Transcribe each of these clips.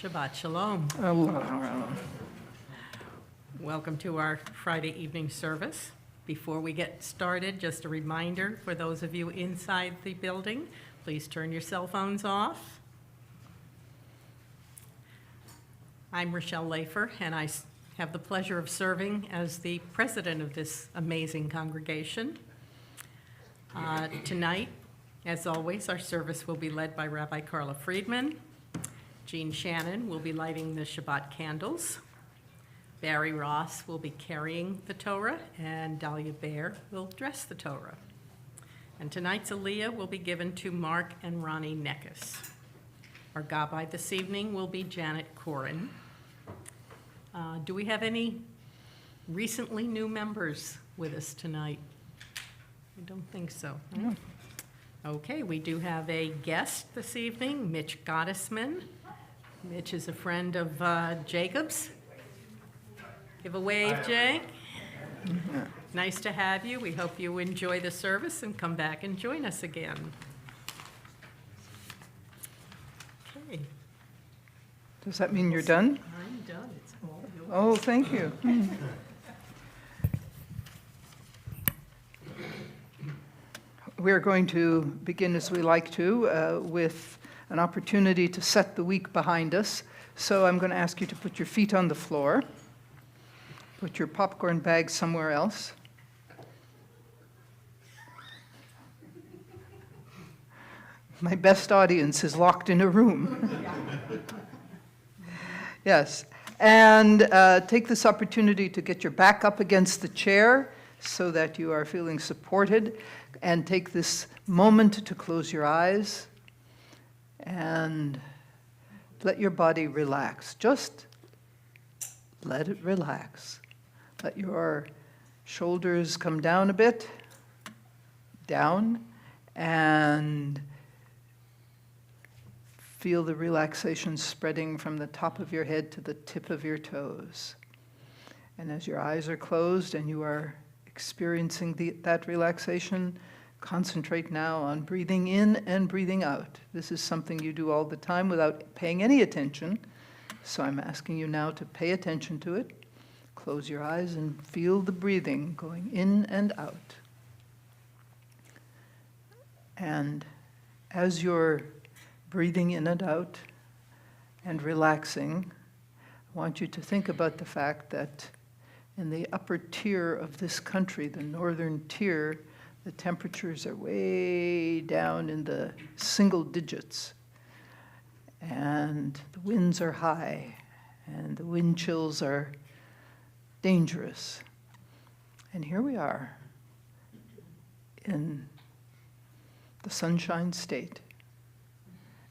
Shabbat Shalom. Allah. Welcome to our Friday evening service. Before we get started, just a reminder for those of you inside the building, please turn your cell phones off. I'm Rochelle Lafer, and I have the pleasure of serving as the president of this amazing congregation. Tonight, as always, our service will be led by Rabbi Carla Friedman. Jean Shannon will be lighting the Shabbat candles. Barry Ross will be carrying the Torah, and Dahlia Baer will dress the Torah. And tonight's Aliyah will be given to Mark and Ronnie Neckes. Our Gabbai this evening will be Janet Corin. Do we have any recently new members with us tonight? I don't think so. No. Okay, we do have a guest this evening, Mitch Gottesman. Mitch is a friend of Jacob's. Give a wave, Jake. Nice to have you. We hope you enjoy the service and come back and join us again. Okay. Does that mean you're done? I'm done. It's all yours. Oh, thank you. We're going to begin, as we like to, with an opportunity to set the week behind us. So I'm going to ask you to put your feet on the floor. Put your popcorn bag somewhere else. My best audience is locked in a room. Yes. And take this opportunity to get your back up against the chair so that you are feeling supported. And take this moment to close your eyes and let your body relax. Just let it relax. Let your shoulders come down a bit, down, and feel the relaxation spreading from the top of your head to the tip of your toes. And as your eyes are closed and you are experiencing that relaxation, concentrate now on breathing in and breathing out. This is something you do all the time without paying any attention. So I'm asking you now to pay attention to it. Close your eyes and feel the breathing going in and out. And as you're breathing in and out and relaxing, I want you to think about the fact that in the upper tier of this country, the northern tier, the temperatures are way down in the single digits. And the winds are high, and the wind chills are dangerous. And here we are in the Sunshine State.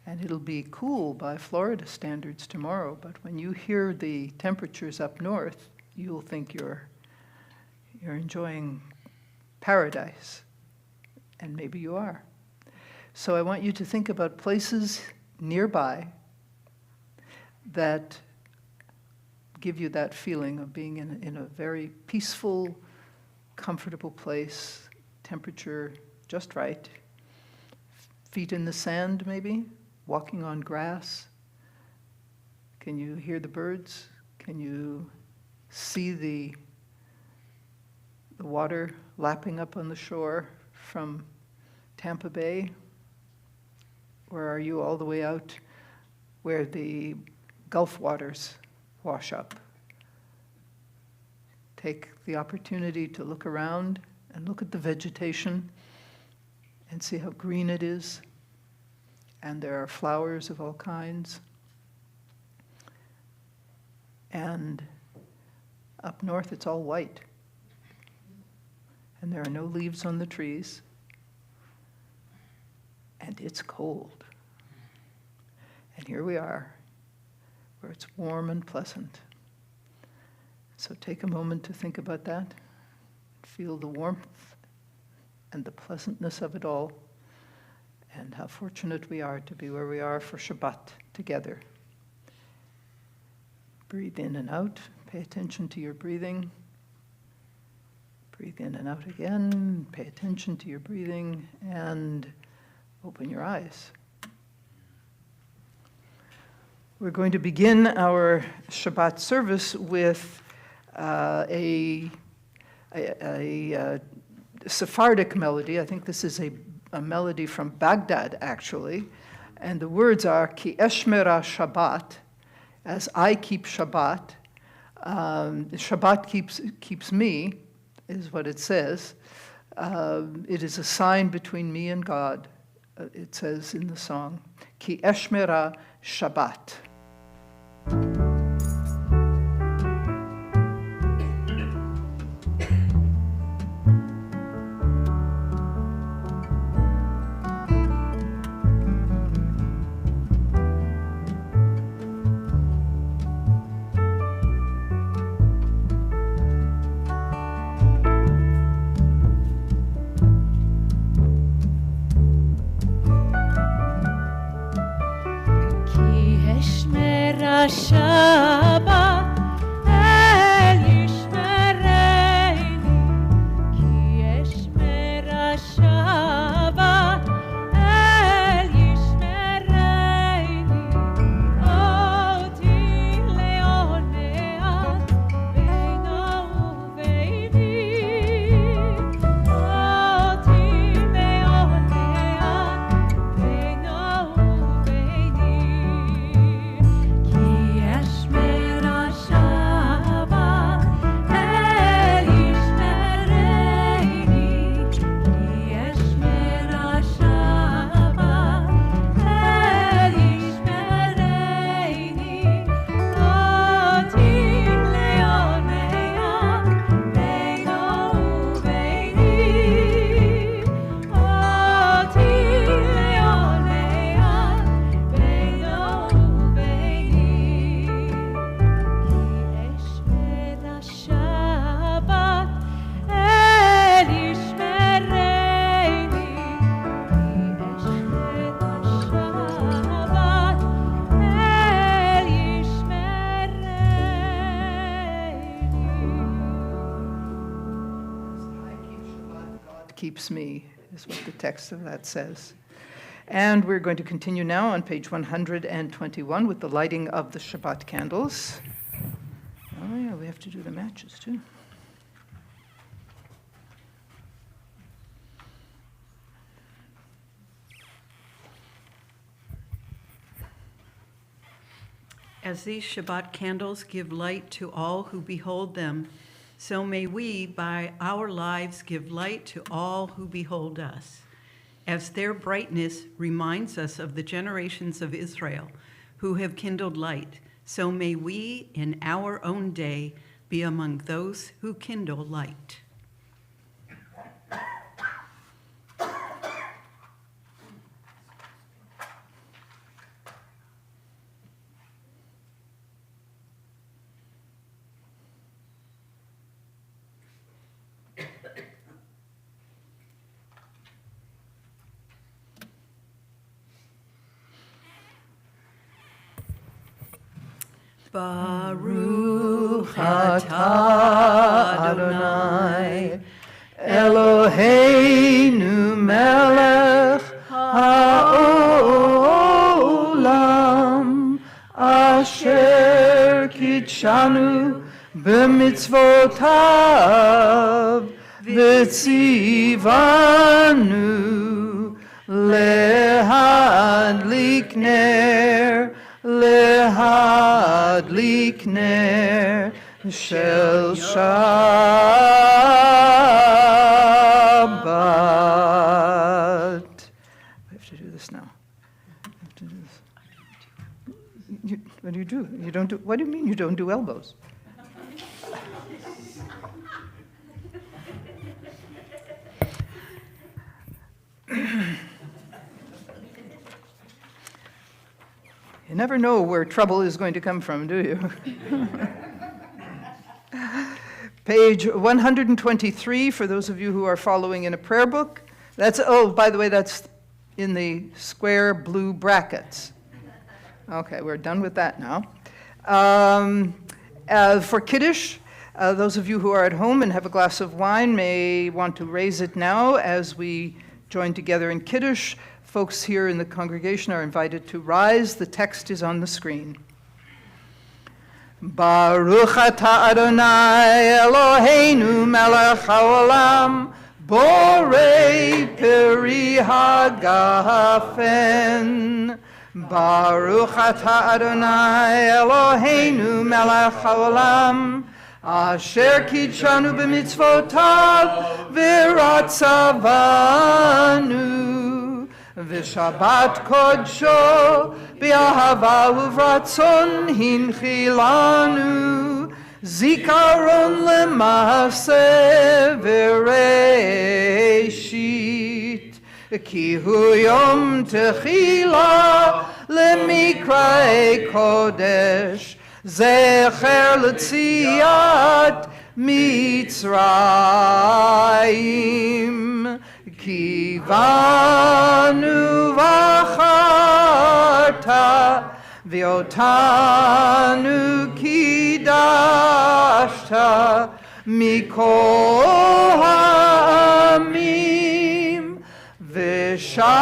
And it'll be cool by Florida standards tomorrow, but when you hear the temperatures up north, you'll think you're enjoying paradise. And maybe you are. So I want you to think about places nearby that give you that feeling of being in a very peaceful, comfortable place, temperature just right. Feet in the sand, maybe, walking on grass. Can you hear the birds? Can you see the water lapping up on the shore from Tampa Bay? Or are you all the way out where the Gulf waters wash up? Take the opportunity to look around and look at the vegetation and see how green it is. And there are flowers of all kinds. And up north, it's all white. And there are no leaves on the trees. And it's cold. And here we are, where it's warm and pleasant. So take a moment to think about that. Feel the warmth and the pleasantness of it all, and how fortunate we are to be where we are for Shabbat together. Breathe in and out. Pay attention to your breathing. Breathe in and out again. Pay attention to your breathing, and open your eyes. We're going to begin our Shabbat service with a Sephardic melody. I think this is a melody from Baghdad, actually. And the words are, Ki eshmera Shabbat, as I keep Shabbat. Shabbat keeps me, is what it says. It is a sign between me and God, it says in the song. Ki eshmera Shabbat. Shabbat el yishmereini, ki eshmera Shabbat el yishmereini, oti leoneat beino uveini, oti leoneat beino uveini. Keeps me, is what the text of that says. And we're going to continue now on page 121 with the lighting of the Shabbat candles. Oh yeah, we have to do the matches too. As these Shabbat candles give light to all who behold them, so may we, by our lives, give light to all who behold us. As their brightness reminds us of the generations of Israel who have kindled light, so may we, in our own day, be among those who kindle light. Baruch atah Adonai Eloheinu melech haolam asher kitshanu b'mitzvotav v'tzivanu lehadlik ner Lehadlik ner shel Shabbat. I have to do this now. I have to do this. What do you do? You don't do. What do you mean you don't do elbows? You never know where trouble is going to come from, do you? Page 123, for those of you who are following in a prayer book. By the way, that's in the square blue brackets. Okay, we're done with that now. For Kiddush, those of you who are at home and have a glass of wine may want to raise it now as we join together in Kiddush. Folks here in the congregation are invited to rise. The text is on the screen. Baruch atah Adonai Eloheinu melech haolam, borei peri hagafen. Baruch atah Adonai Eloheinu melech haolam, asher kidshanu b'mitzvotav v'ratzavanu. V'shabbat kodsho b'ahava uvratzon hinchilanu, zikaron lema'aseh v'reishit, ki hu yom techila lemikra'e kodesh, zecher l'tziat Mitzrayim. Ki vanu v'acharta v'otanu kidashta mikol ha'amim v'shabbat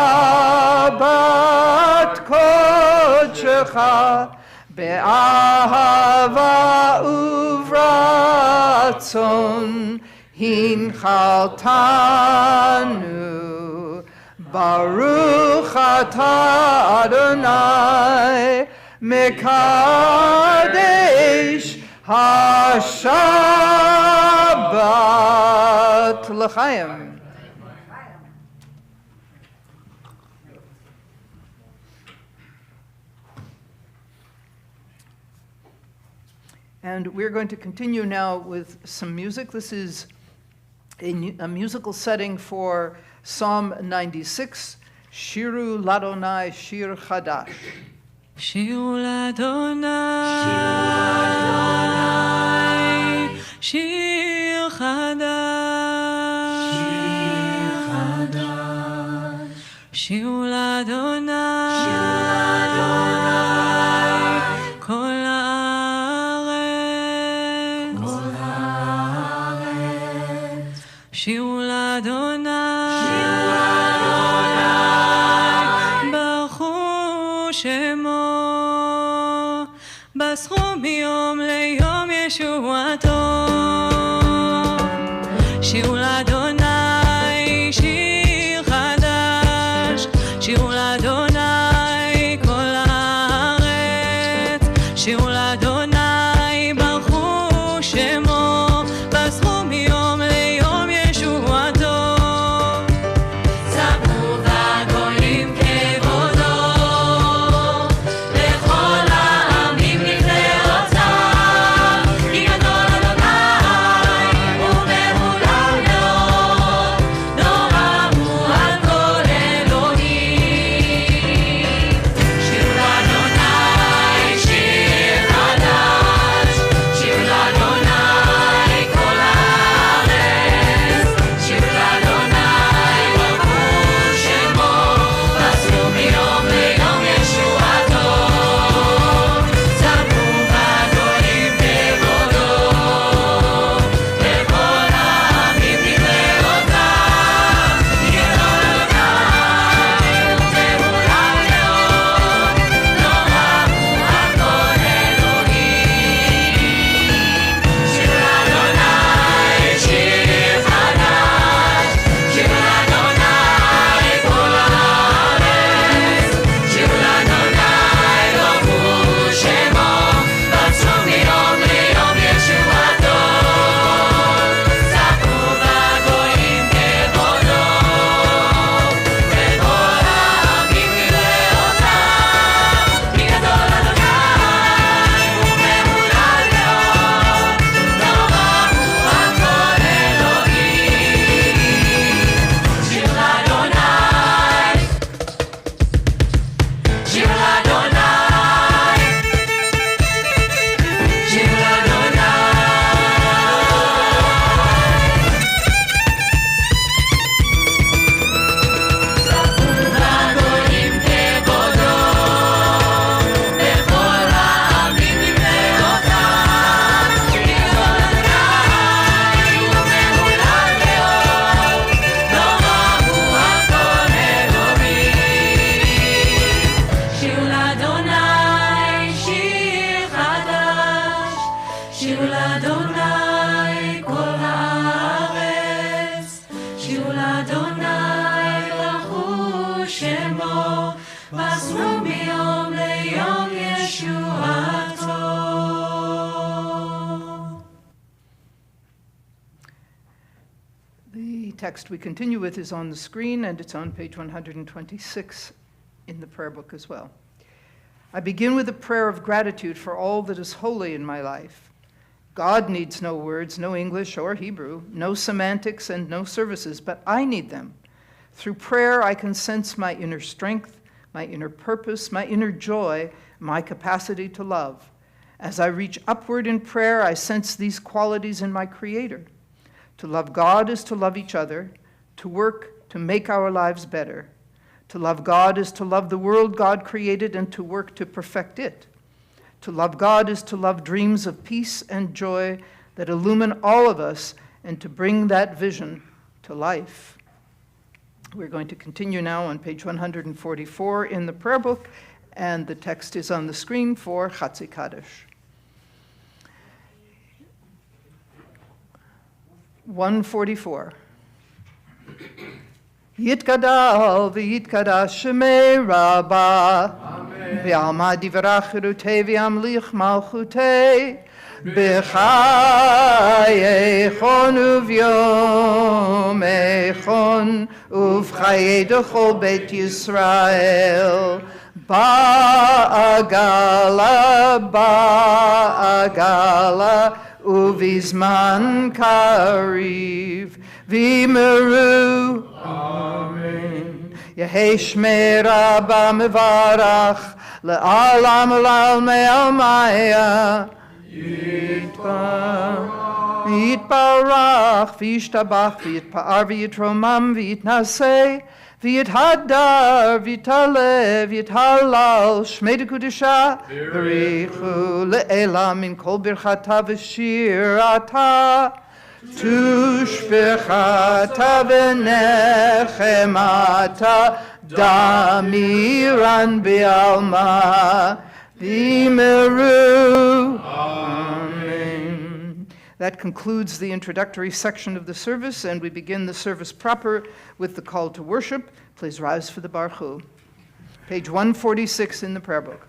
kodshecha be'ahava uvratzon hinchaltanu. Baruch atah Adonai mekadesh hashabbat. L'chaim. And we're going to continue now with some music. This is a musical setting for Psalm 96, Shiru Ladonai Shir Chadash. Shiru l'Adonai, Shir Chadash. Shiru l'Adonai, Kol haaretz. Shiru l'Adonai, Baruchu Shemo, baschu miyom leyom Yeshuato. Shiru l'Adonai, Shir Chadash. Shiru l'Adonai, Kol haaretz. Shiru l'Adonai, Baruchu Shemo, baschu miyom leyom Yeshuato. Samu v'agolim kevodo, lechol ha'amim nifleotav, כי גדול אדוני ומהולל מאוד. text we continue with is on the screen, and it's on page 126 in the prayer book as well. I begin with a prayer of gratitude for all that is holy in my life. God needs no words, no English or Hebrew, no semantics and no services, but I need them. Through prayer, I can sense my inner strength, my inner purpose, my inner joy, my capacity to love. As I reach upward in prayer, I sense these qualities in my Creator. To love God is to love each other, to work to make our lives better. To love God is to love the world God created and to work to perfect it. To love God is to love dreams of peace and joy that illumine all of us and to bring that vision to life. We're going to continue now on page 144 in the prayer book, and the text is on the screen for Chatzi Kaddish. 144. Yitgadal v'yitkadash shemei Rabbah v'alma divrach chirutei v'yamlich malchutei b'chayechon uv'yomechon uv'chayei dechol beit Yisrael ba'agala uvizman kariv v'meru amen. Yehei shmei Rabba mevarach le'alam l'almei almaya yitbarach v'yishtabach v'yitpa'ar v'yitromam v'yitnaseh v'yithadar v'yitale v'yithalal shmei dekudesha v'richu le'elam min kol birchata v'shirata tushbechata v'nechemata damiran bi'alma v'meru. Amen. That concludes the introductory section of the service, and we begin the service proper with the call to worship. Please rise for the Baruch Hu. Page 146 in the prayer book.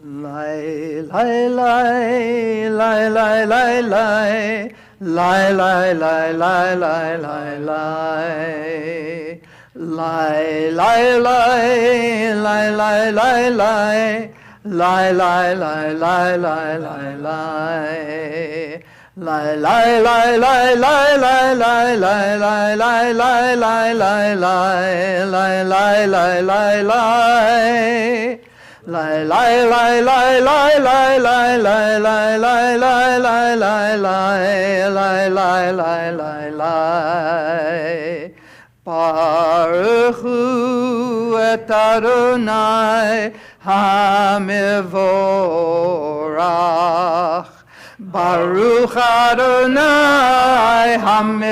Lai, lai, lai, lai, lai, lai, lai, lai, lai, lai, lai, lai, lai, lai. Lai, lai, lai, lai, lai, lai, lai, lai, lai, lai, lai, lai, lai, lai. Lai, lai, lai, lai, lai, lai, lai, lai, lai, lai, lai, lai, lai, lai, lai, lai, lai, lai. Lai, lai, lai, lai, lai, lai, lai, lai, lai, lai, lai, lai, lai, lai, lai, lai, lai, lai. Baruch hu et Adonai hamivorach. Baruch Adonai hamivorach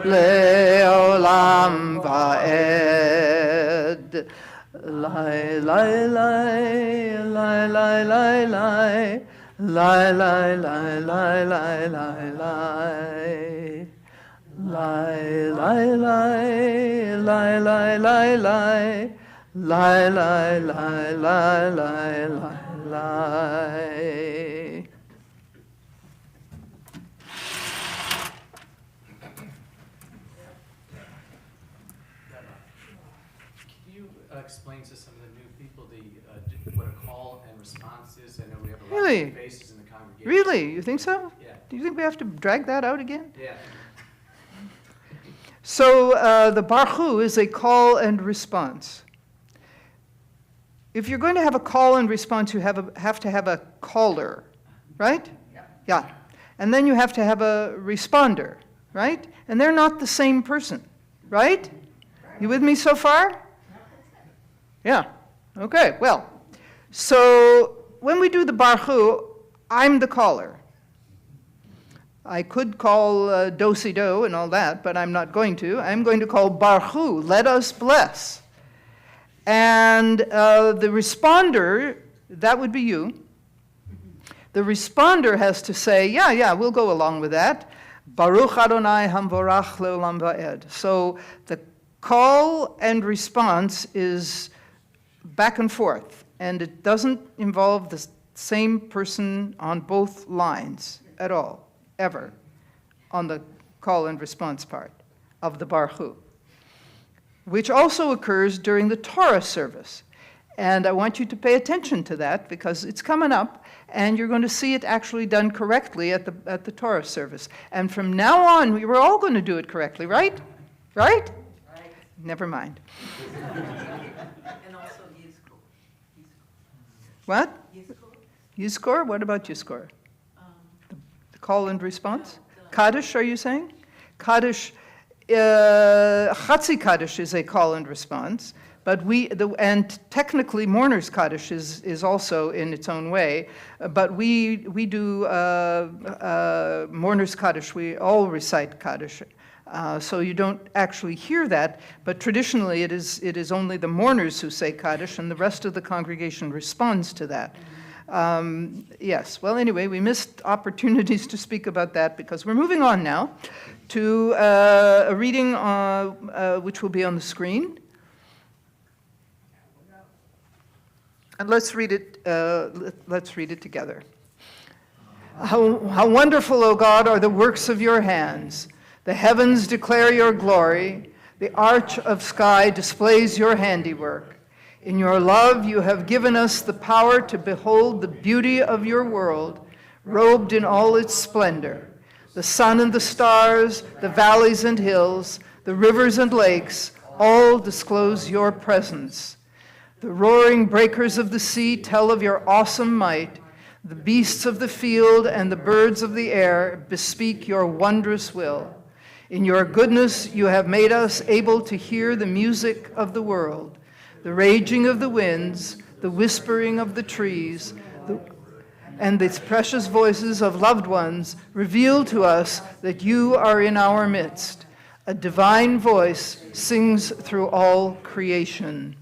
leolam va'ed. Lai, lai, lai, lai, lai, lai, lai, lai, lai, lai, lai, lai, lai, lai. Lai, lai, lai, lai, lai, lai, lai, lai, lai, lai, lai, lai, lai. Can you explain to some of the new people what a call and response is? I know we have a lot Really? of faces in the congregation. Really? You think so? Yeah. Do you think we have to drag that out again? Yeah. So the Baruch Hu is a call and response. If you're going to have a call and response, you have to have a caller, right? Yeah. And then you have to have a responder, right? And they're not the same person, right? You with me so far? Yeah. Okay, well, so when we do the Baruch Hu, I'm the caller. I could call do-si-do and all that, but I'm not going to. I'm going to call Baruch Hu, let us bless. And the responder, that would be you. The responder has to say, yeah, we'll go along with that. Baruch Adonai hamvorach leolam va'ed. So the call and response is back and forth. and it doesn't involve the same person on both lines at all, ever, on the call and response part of the Baruch Hu, which also occurs during the Torah service. And I want you to pay attention to that because it's coming up, and you're going to see it actually done correctly at the Torah service. And from now on, we were all going to do it correctly, right? Right? Right. Never mind. And also Yizkor. What? Yizkor? What about Yizkor? The call and response? Kaddish, are you saying? Kaddish, Chatzi Kaddish is a call and response. But and technically Mourner's Kaddish is also in its own way, but we do Mourner's Kaddish, we all recite Kaddish, so you don't actually hear that, but traditionally it is only the mourners who say Kaddish and the rest of the congregation responds to that. Yes, well anyway, we missed opportunities to speak about that because we're moving on now to a reading which will be on the screen. And let's read it together. How wonderful, O God, are the works of your hands. The heavens declare your glory. The arch of sky displays your handiwork. In your love, you have given us the power to behold the beauty of your world, robed in all its splendor. The sun and the stars, the valleys and hills, the rivers and lakes, all disclose your presence. The roaring breakers of the sea tell of your awesome might. The beasts of the field and the birds of the air bespeak your wondrous will. In your goodness, you have made us able to hear the music of the world, the raging of the winds, the whispering of the trees, and the precious voices of loved ones reveal to us that you are in our midst. A divine voice sings through all creation.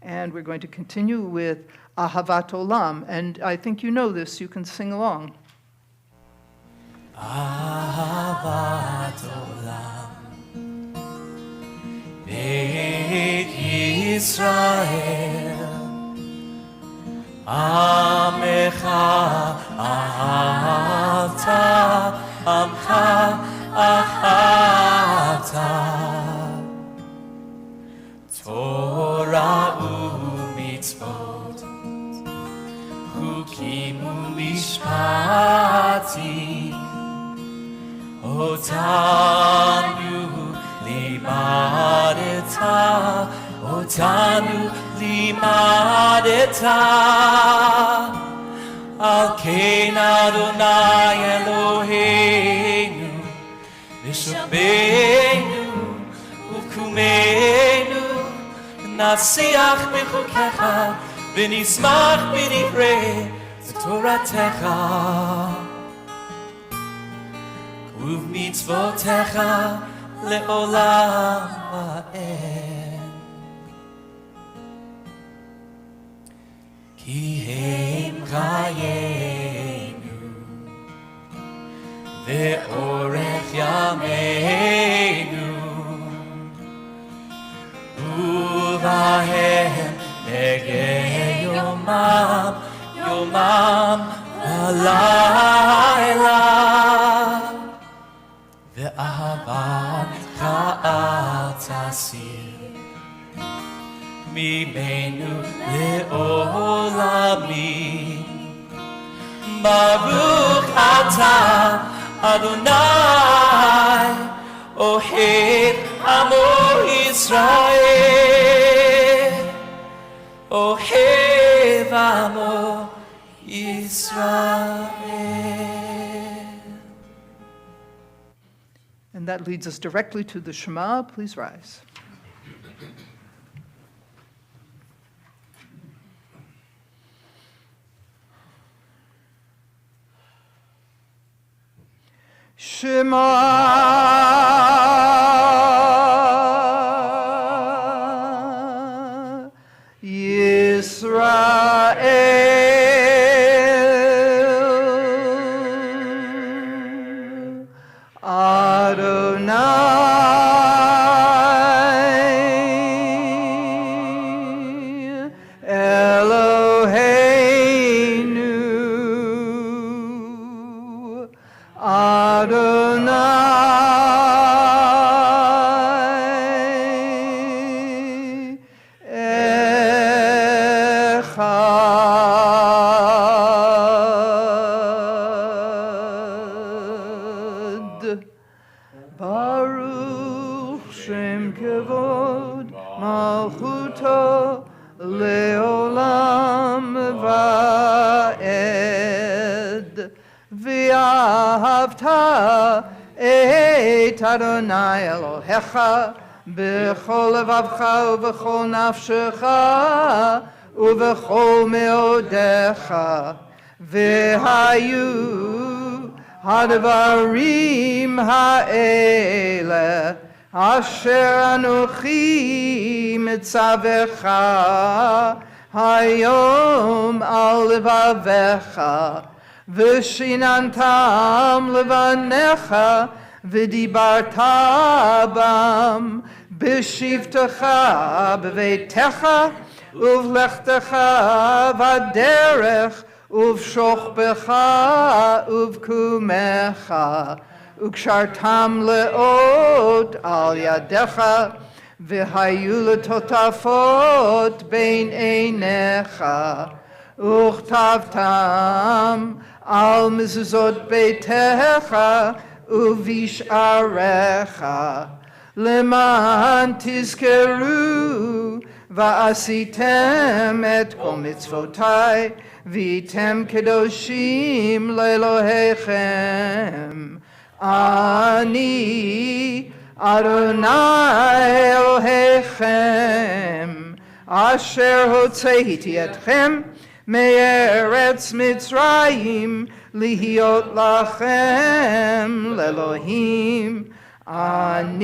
And we're going to continue with Ahavat Olam. And I think you know this. You can sing along. Ahavat Olam Beit Yisrael Amecha Ahavta Amcha Ahavta Torah u'mitzvot Chukim u'mishpatim Otanu limadeta Al kein Adonai Eloheinu V'shobeinu u'kumeinu Nasiach b'chukecha v'nismach b'divrei Toratecha Uv'mitzvotecha le'olam va'ed Ki hem chayenu ve'orech yameinu Uvahem negeh yomam halayla Ve'ahavatcha tasir Mimenu le'olamim Baruch atah Adonai Ohev Amo Yisrael Ohev Amo Yisrael. And that leads us directly to the Shema. Please rise. Shema Yisrael Adonai Elohim Echad. Baruch Shem Kevod Malchuto Leolam Va'ed V'ahavta et Adonai Elohecha B'chol levavcha u'v'chol nafshecha u'v'chol meodecha V'hayu הדברים האלה אשר אנוכי מצווך היום על לבביך ושיננתם לבניך ודיברת בם בשבתך בביתך ובלכתך בדרך ובשוכבך ובקומך וקשרתם לאות על ידיך והיו לטוטפות בין עיניך וכתבתם על מזוזות ביתך ובשעריך למען תזכרו ועשיתם את כל מצוותיי והייתם קדושים לאלוהיכם. אני אדוני אלוהיכם אשר הוצאתי אתכם מארץ מצרים להיות לכם לאלוהים. אני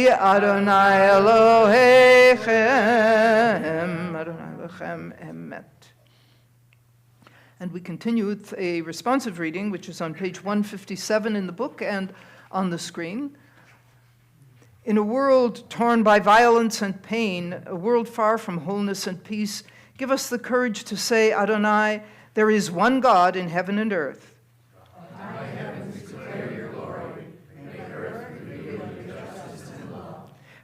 אדוני אלוהיכם, אדוני אלוהיכם אמת. And we continue with a responsive reading, which is on page 157 in the book and on the screen. In a world torn by violence and pain, a world far from wholeness and peace, give us the courage to say, Adonai, there is one God in heaven and earth.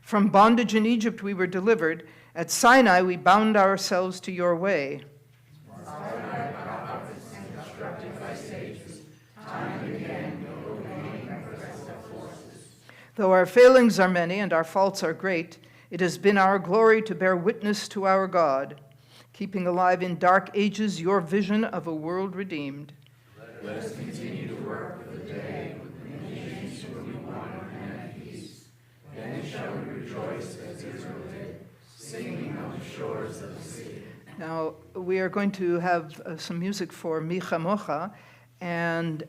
From bondage in Egypt we were delivered. At Sinai we bound ourselves to your way. Though our failings are many and our faults are great, it has been our glory to bear witness to our God, keeping alive in dark ages your vision of a world redeemed. Let us continue to work for the day when the nations will be one and at peace. Then shall we rejoice as Israel did, singing on the shores of the sea. Now, we are going to have some music for Mi Chamocha, and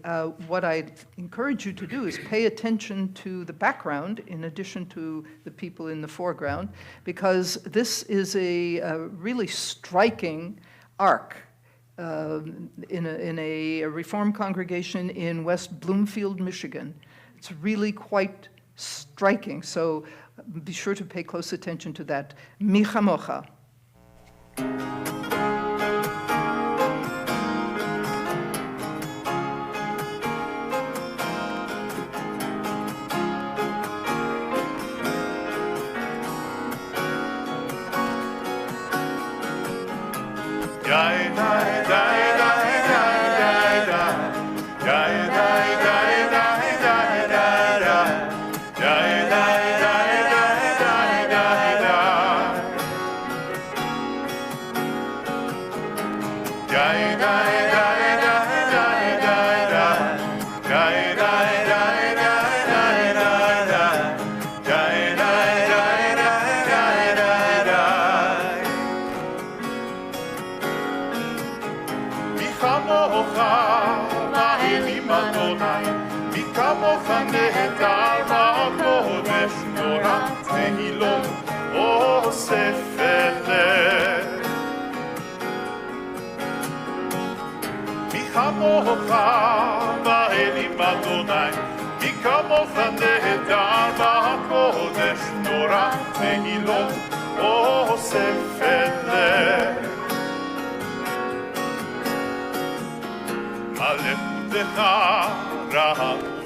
what I encourage you to do is pay attention to the background in addition to the people in the foreground, because this is a really striking arc in a Reformed congregation in West Bloomfield, Michigan. It's really quite striking, so be sure to pay close attention to that. Mi Chamocha.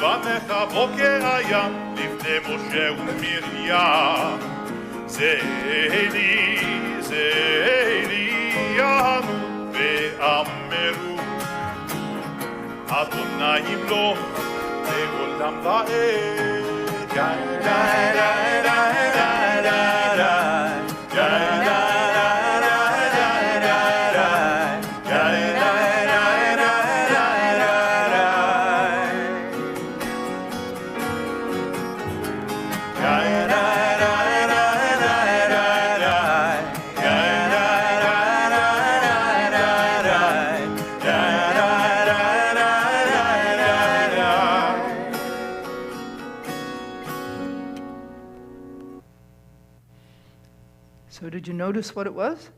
ובניך בוקר היה לפני משה ומרים. זה לי יענו ואמרו, אדוני ימלוך לעולם ועד. So did you notice what it was?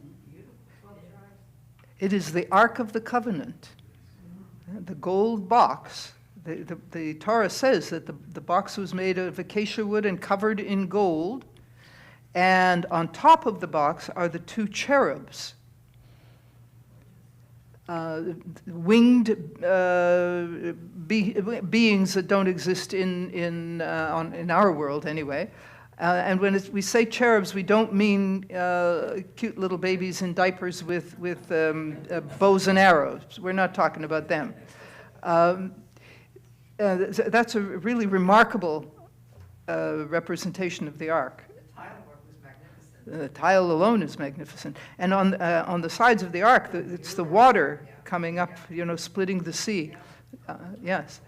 It is the Ark of the Covenant, the gold box. The Torah says that the box was made of acacia wood and covered in gold, and on top of the box are the two cherubs, winged beings that don't exist in our world anyway. And when we say cherubs, we don't mean cute little babies in diapers with bows and arrows. We're not talking about them. That's a really remarkable representation of the ark. The tile alone is magnificent. And on the sides of the ark, it's the water coming up, splitting the sea. Yes.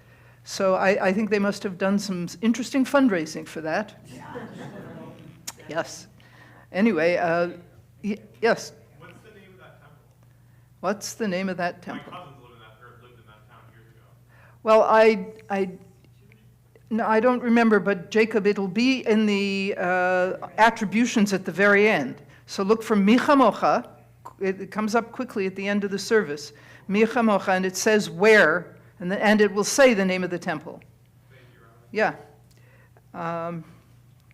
So I think they must have done some interesting fundraising for that. Yes. Anyway, yes. What's the name of that temple? What's the name of that temple? My cousins lived in that town years ago. Well, I don't remember, but Jacob, it'll be in the attributions at the very end. So look for Michamocha. It comes up quickly at the end of the service. Michamocha, and it says where, and it will say the name of the temple. Thank you, Rabbi. Yeah.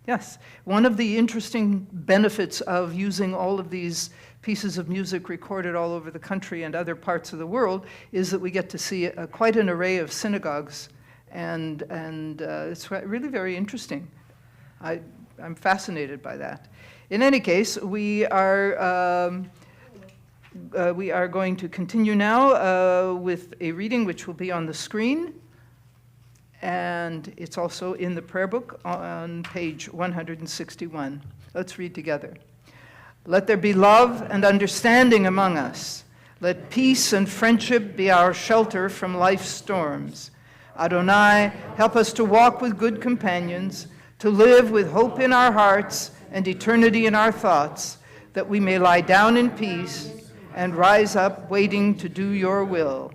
Yes. One of the interesting benefits of using all of these pieces of music recorded all over the country and other parts of the world is that we get to see quite an array of synagogues, and it's really very interesting. I'm fascinated by that. In any case, we are going to continue now with a reading which will be on the screen, and it's also in the prayer book on page 161. Let's read together. Let there be love and understanding among us. Let peace and friendship be our shelter from life's storms. Adonai, help us to walk with good companions, to live with hope in our hearts and eternity in our thoughts, that we may lie down in peace and rise up waiting to do your will.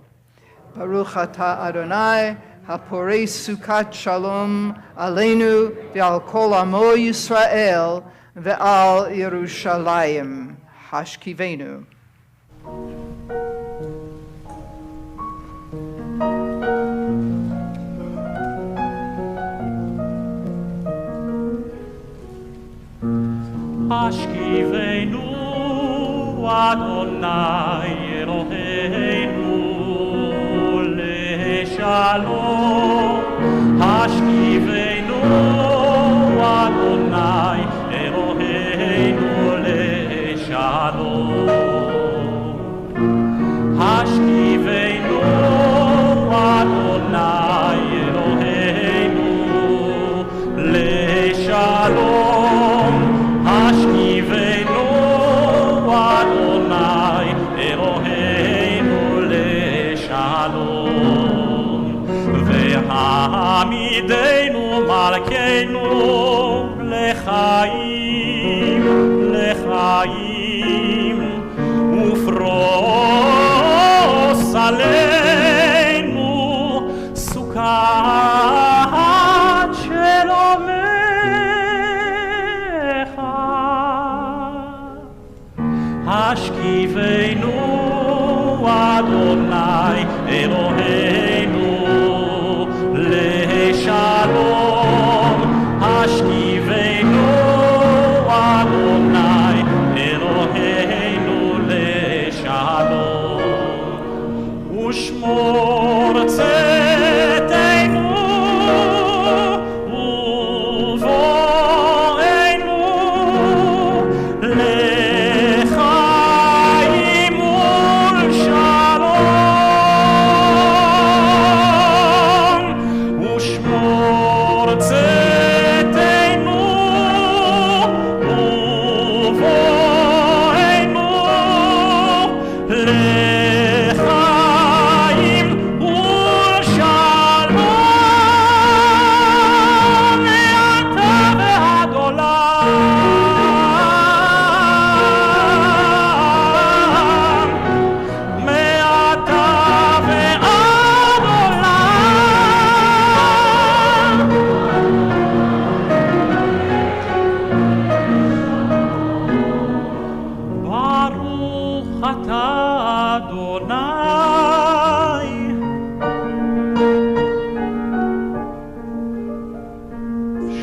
Baruch atah Adonai, haporei sukat shalom aleinu ve'al kol amo Yisrael ve'al Yerushalayim. Hashkivenu. Hashkivenu Adonai Eloheinu leShalom. Hashkivenu Adonai Eloheinu leShalom. Hashkivenu Adonai Eloheinu leShalom. Hashkivenu Adonai Eloheinu leShalom. Ve'hamidenu Malkeinu lechaim, lechaim. Ufros aleinu sukat shelomecha. Hashkivenu Adonai Eloheinu leShalom. Hashkivenu Adonai Eloheinu leShalom. צאתנו ובואנו לחיים ולשלום מעתה ועד עולם, מעתה ועד עולם. ברוך אתה אדוני,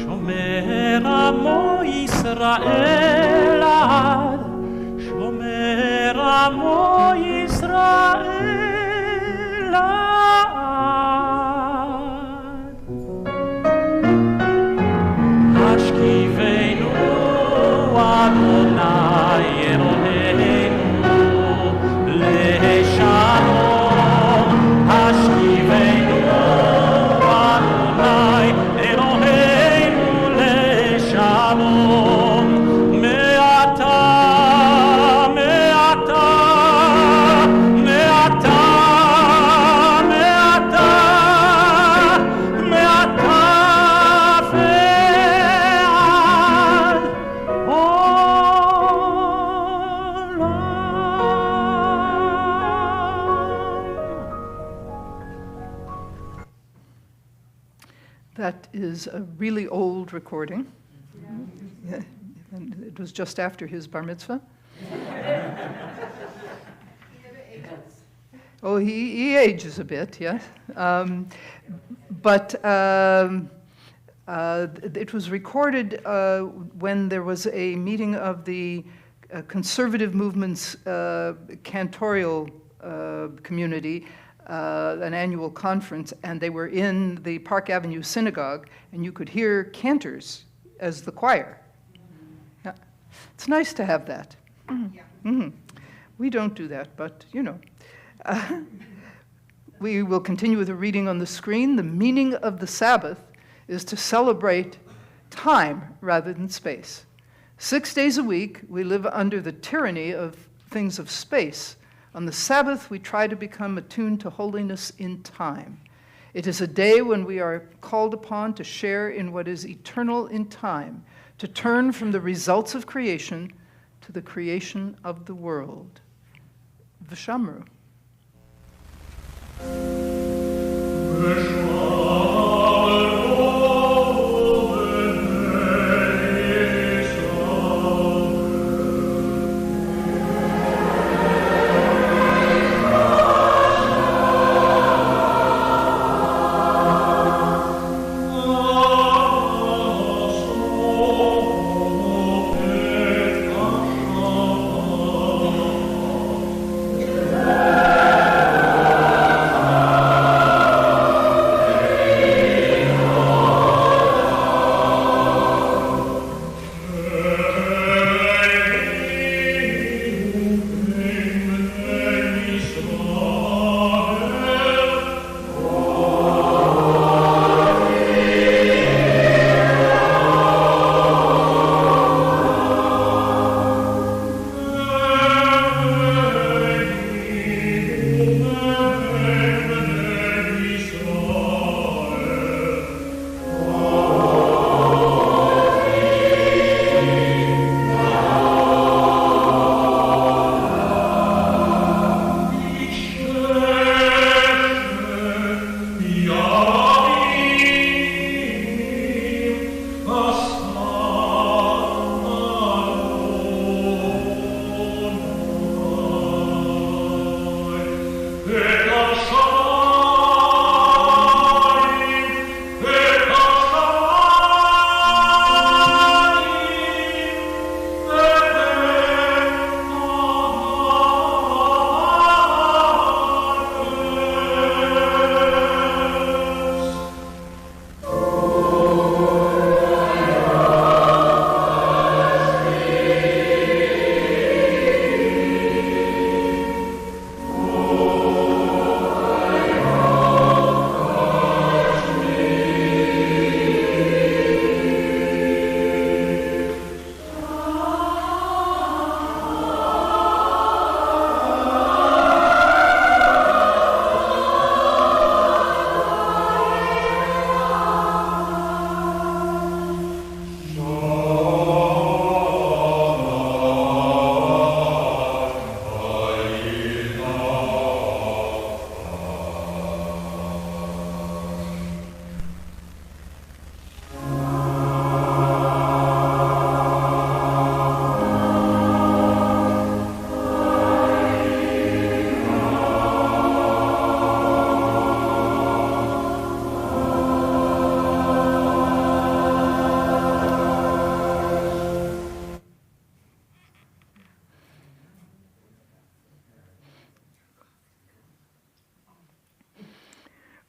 שומר עמו ישראל עד, שומר עמו ישראל עד. השכיבנו אדוני אלוהינו לשלום, השכיבנו אדוני אלוהינו לשלום, מעתה, מעתה, מעתה, מעתה, מעתה ועד עולם. That is a really old recording. Yeah, and it was just after his bar mitzvah. Oh, he ages a bit, yes. But it was recorded when there was a meeting of the conservative movement's cantorial community, an annual conference, and they were in the Park Avenue Synagogue, and you could hear cantors as the choir. Yeah. It's nice to have that. Mhm. We don't do that, but you know. We will continue with a reading on the screen. The meaning of the Sabbath is to celebrate time rather than space. 6 days a week, we live under the tyranny of things of space. On the Sabbath, we try to become attuned to holiness in time. It is a day when we are called upon to share in what is eternal in time, to turn from the results of creation to the creation of the world. V'shamru.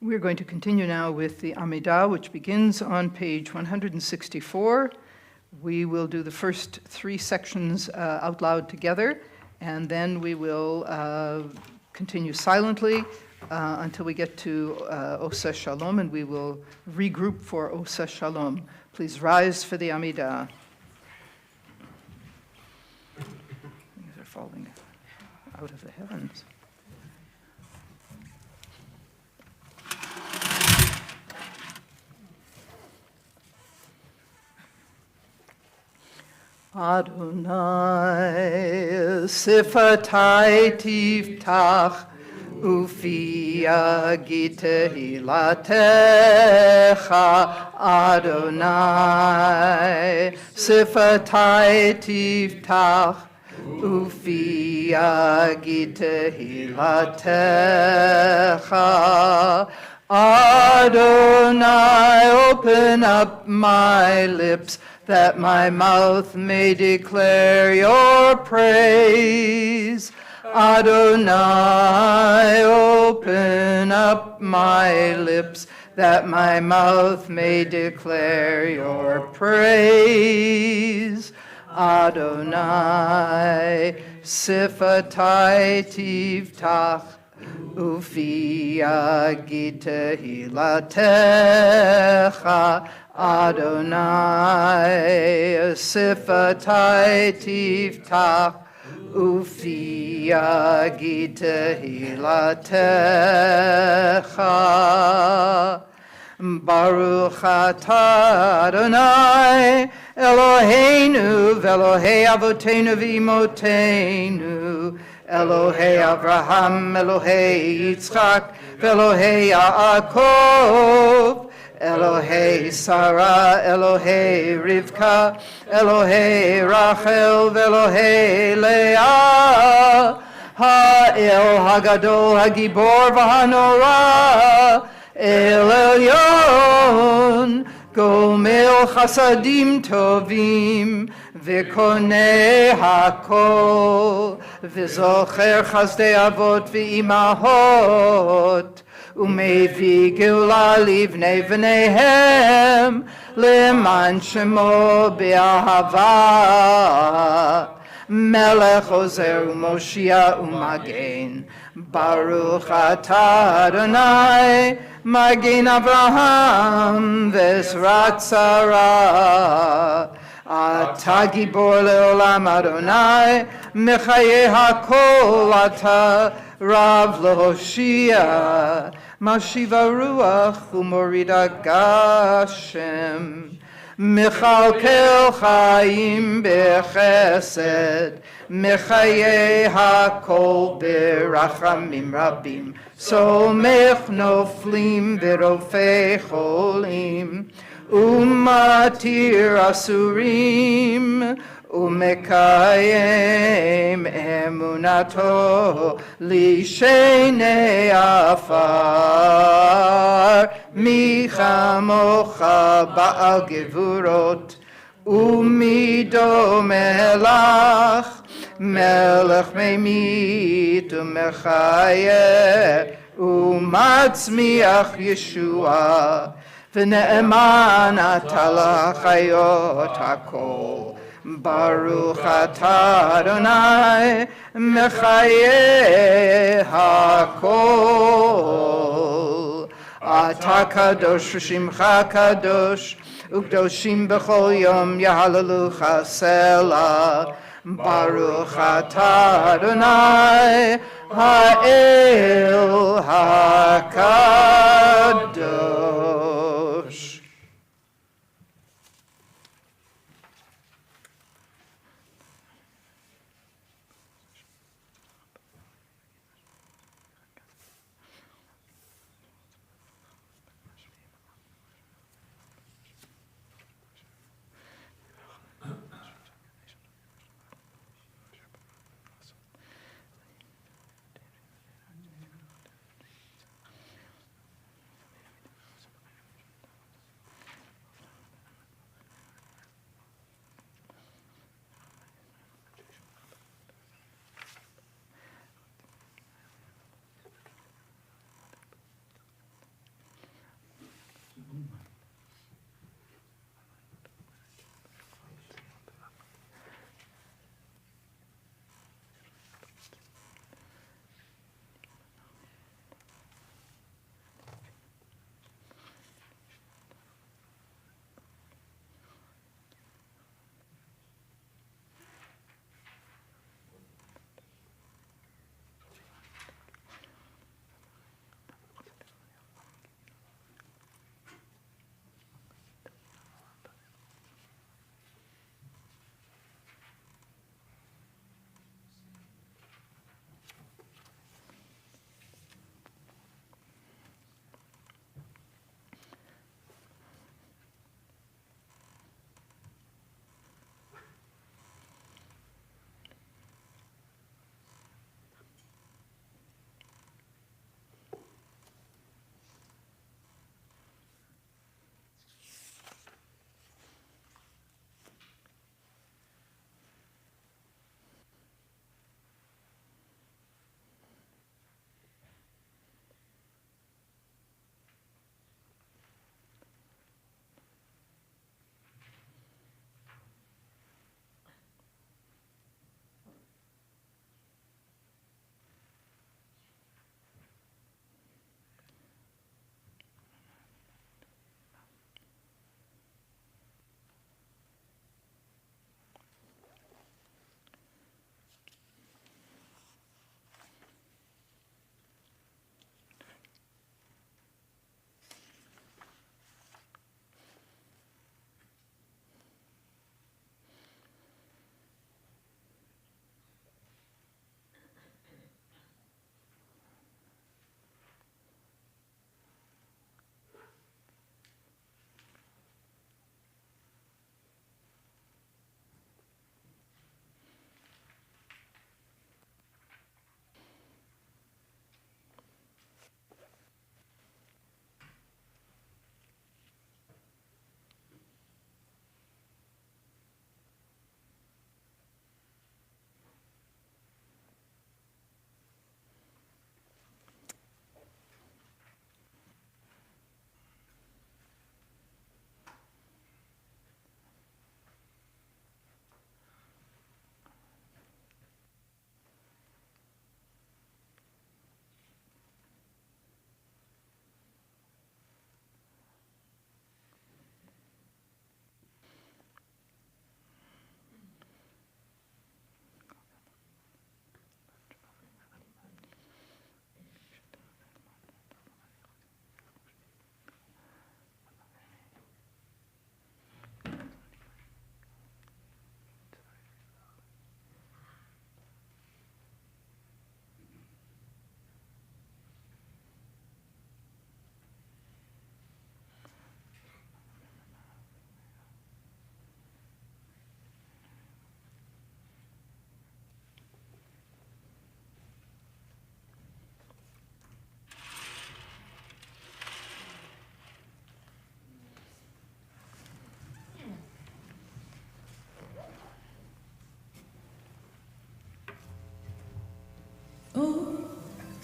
We're going to continue now with the Amidah, which begins on page 164. We will do the first three sections out loud together, and then we will continue silently until we get to Oseh Shalom, and we will regroup for Oseh Shalom. Please rise for the Amidah. Things are falling out of the heavens. Adonai, sifatai tiftach, ufi yagid tehilatecha. Adonai, sifatai tiftach, ufi yagid tehilatecha. Adonai, open up my lips, that my mouth may declare your praise. Adonai, open up my lips, that my mouth may declare your praise. Adonai, sifatai tiftach, ufi yagid tehilatecha. Adonai, sifatai tiftach, ufi yagid tehilatecha. Baruch atah Adonai, Eloheinu v'Elohei avoteinu v'imotenu, Elohei Avraham, Elohei Yitzchak, v'Elohei Yaakov, Elohei Sarah, Elohei Rivka, Elohei Rachel, v'Elohei Leah, Ha'el Hagadol, Hagibor v'Hanora, El Elyon, Gomel Chasadim Tovim, V'Konei Hakol, V'Zocher Chazdei Avot v'Imahot, Umevi Geula Livnei V'neihem, Leman Shemo Be'ahava, Melech Ozer U'Moshia U'Magen, Baruch atah Adonai, Magen Avraham v'Ezrat Sarah. Atah Gibor le'olam Adonai, Mechaye hakol atah Rav L'Hoshia, Mashiva ruach u'morida gashem. Mechalkel chaim bechesed, Mechaye hakol berachamim rabim, Somech noflim v'rofei cholim, Umatir asurim, Umekayem emunato lishenei afar, Michamocha ba'al gevurot, Umido melach, Melech memit u'mechayeh, Umatzmiach Yeshua, V'ne'eman atah l'chayot hakol. Baruch atah Adonai, Mechaye hakol. Atah kadosh v'shimcha kadosh, U'kdoshim b'chol yom yahalelucha selah. Baruch atah Adonai, Ha'el HaKadosh.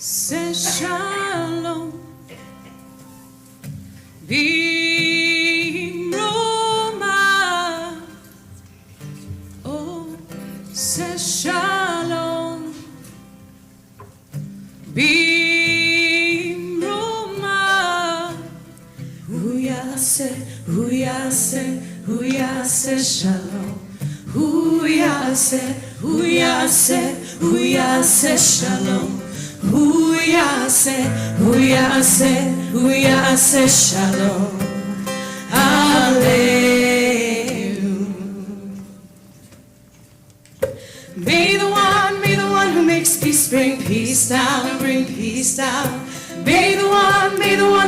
Say shalom. Bimroma. Oh, say shalom. Bimroma. Huyase, huyase, huyase shalom. Huyase, huyase, huyase shalom. Huyase, huyase, huyase shalom. Alleluia. May the one who makes peace bring peace down and bring peace down. May the one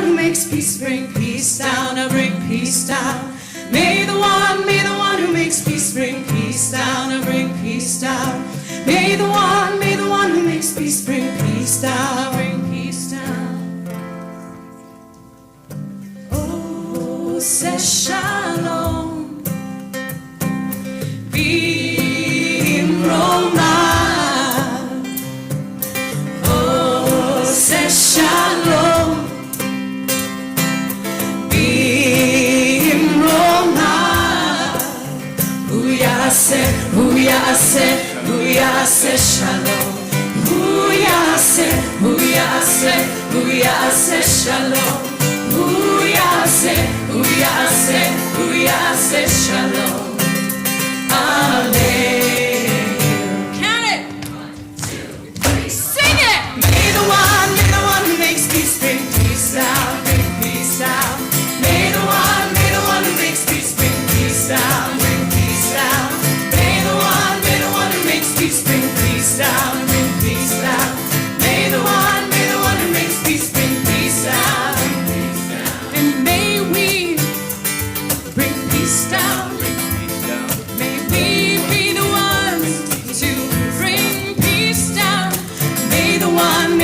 who makes peace bring peace down and bring peace down. May the one who makes peace bring peace down and bring peace down. May the one who makes peace bring peace down, bring peace down. Oh, say shalom. Bimroma. Oh, say shalom. Bimroma. Huyase, huyase, huyase shalom. Huyase, huyase, huyase shalom. Huyase, huyase, huyase shalom. Alleluia. Count it. 1, 2, 3. Sing it. May the one who makes peace bring peace down, bring peace down. May the one who makes peace bring peace down, bring peace down. May the one who makes peace bring peace down, bring peace down. May the one who makes peace bring peace down, bring peace down. And may we bring peace down, bring peace down. May we be the ones to bring peace down. May the one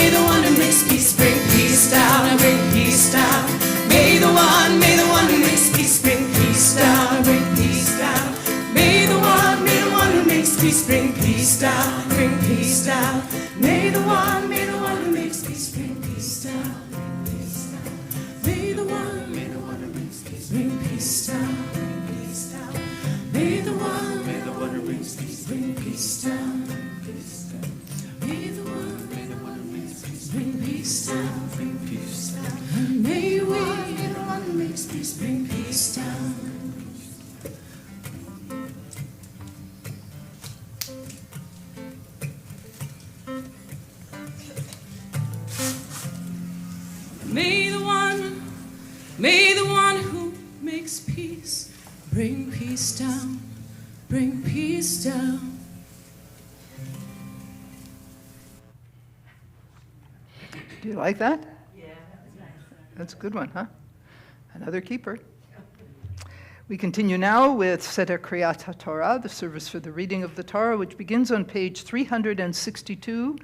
who makes peace bring peace down and bring peace down. May the one who makes peace bring peace down, bring peace down. May the one who makes peace bring peace down, bring peace down. May the one who makes peace bring peace down, bring peace down. May the one who makes peace bring peace down, bring peace down. May the one who makes peace bring peace down, bring peace down. May the one who makes peace bring peace down, bring peace down. May we, the one who makes peace bring peace down. May the one who makes peace bring peace down, bring peace down. Do you like that? Yeah. That's a good one, huh? Another keeper. We continue now with Seder Kriyat HaTorah, the service for the reading of the Torah, which begins on page 362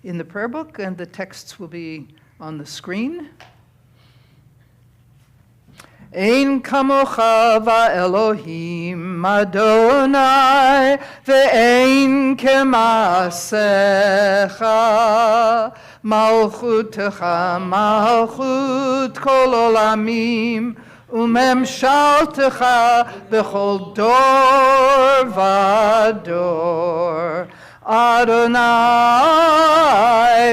in the prayer book, and the texts will be on the screen. Ein kamocha va'Elohim Adonai ve'ein kemasecha malchutecha malchut kol olamim umemshaltecha bechol dor vador Adonai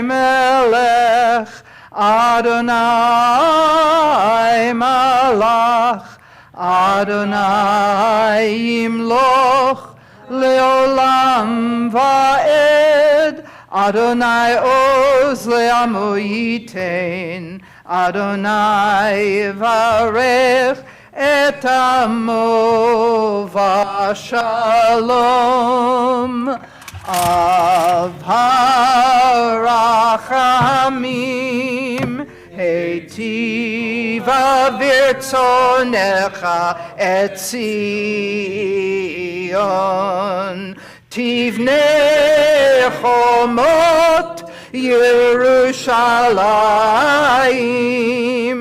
melech Adonai malach, Adonai yimloch leolam va'ed, Adonai oz le'amo yitein, Adonai varech et amo v'shalom. Av harachamim Heitiva virtzonecha et Zion Tivne chomot Yerushalayim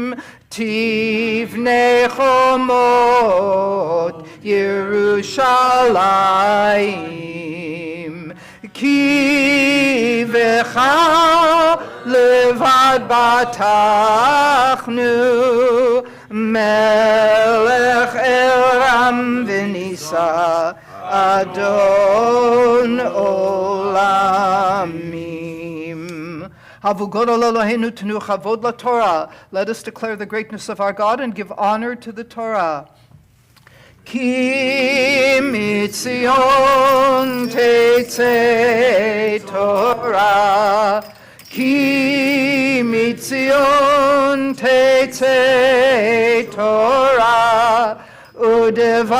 Tivne chomot Yerushalayim Ki v'cha לבד בטחנו, מלך אלרם ונישא, אדון עולמים. Havu Godol Eloheinu Tenu Chavod LaTorah. Let us declare the greatness of our God and give honor to the Torah. Ki mitzion tetzei Torah, Ki mitzion tetzei Torah, Udevar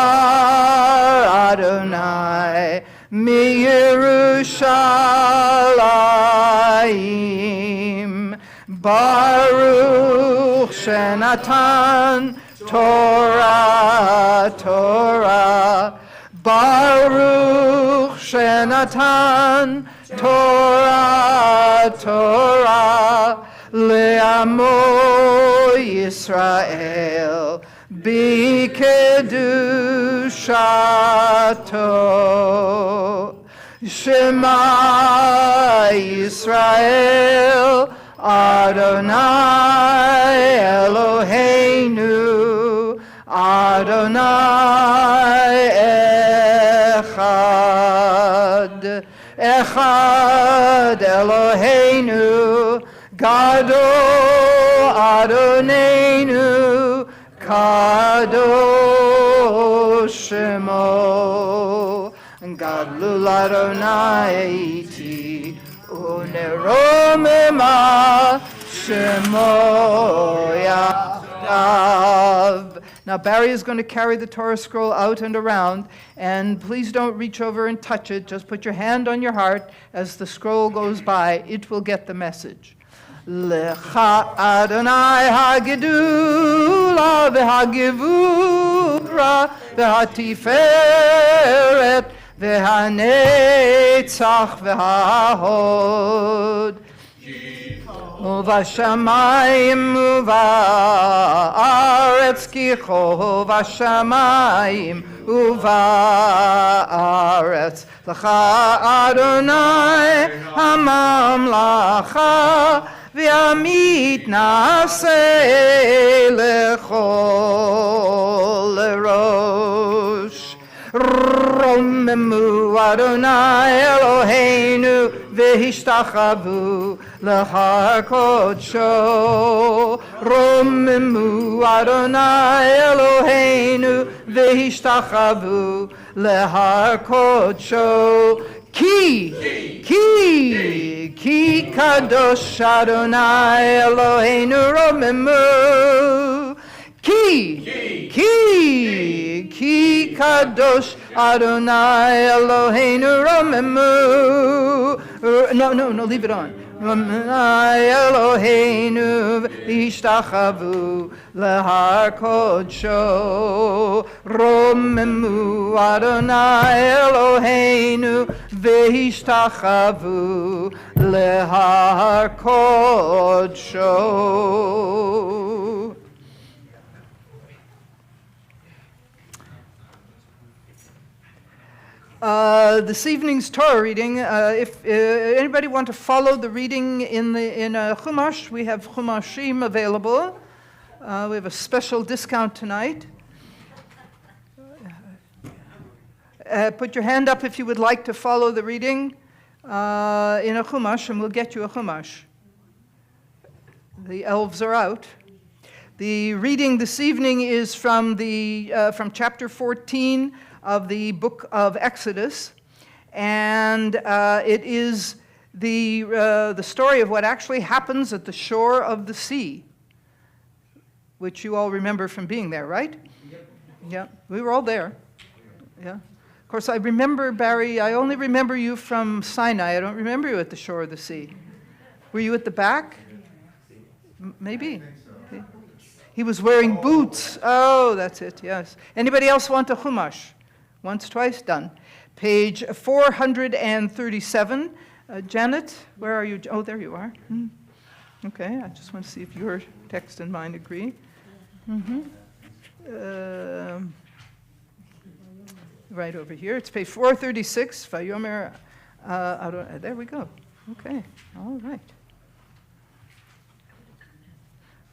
Adonai mi Yerushalayim, Baruch Shenatan Torah, Torah, Baruch Shenatan Torah, Torah, Le'amo Yisrael, Bikedushato, Shema Yisrael, Adonai Eloheinu, Adonai Echad, Echad Eloheinu, Gadol Adonenu, Kadosh Shemo, Gadlul Adonai iti, Uneromema Shemo Yachdav. Now Barry is going to carry the Torah scroll out and around, and please don't reach over and touch it. Just put your hand on your heart as the scroll goes by. It will get the message. Lecha Adonai hagedula v'hagevura v'hatiferet v'hanetzach v'hahod. Uvashamayim uva'aretz kicho uvashamayim uva'aretz L'cha Adonai hamamlacha v'amit naseh lechol lerosh. Romemu Adonai Eloheinu v'hishtachavu l'har kodsho. Romemu Adonai Eloheinu v'hishtachavu l'har kodsho. Ki kadosh Adonai Eloheinu romemu. Ki kadosh Adonai Eloheinu romemu. No, leave it on. Adonai Eloheinu v'hishtachavu l'har kodsho. Romemu Adonai Eloheinu v'hishtachavu l'har kodsho. This evening's Torah reading, if anybody want to follow the reading in Chumash, we have Chumashim available. We have a special discount tonight. Put your hand up if you would like to follow the reading in a Chumash, and we'll get you a Chumash. The elves are out. The reading this evening is from chapter 14 of the book of Exodus, and it is the story of what actually happens at the shore of the sea, which you all remember from being there, right? Yep. Yeah, we were all there. Yeah. Of course, I remember, Barry, I only remember you from Sinai. I don't remember you at the shore of the sea. Were you at the back? Maybe. He was wearing boots. Oh, that's it, yes. Anybody else want a Chumash? Once, twice, done. Page 437. Janet, where are you? Oh, there you are. Okay, I just want to see if your text and mine agree. Right over here. It's page 436. Vayomer. There we go. Okay, all right.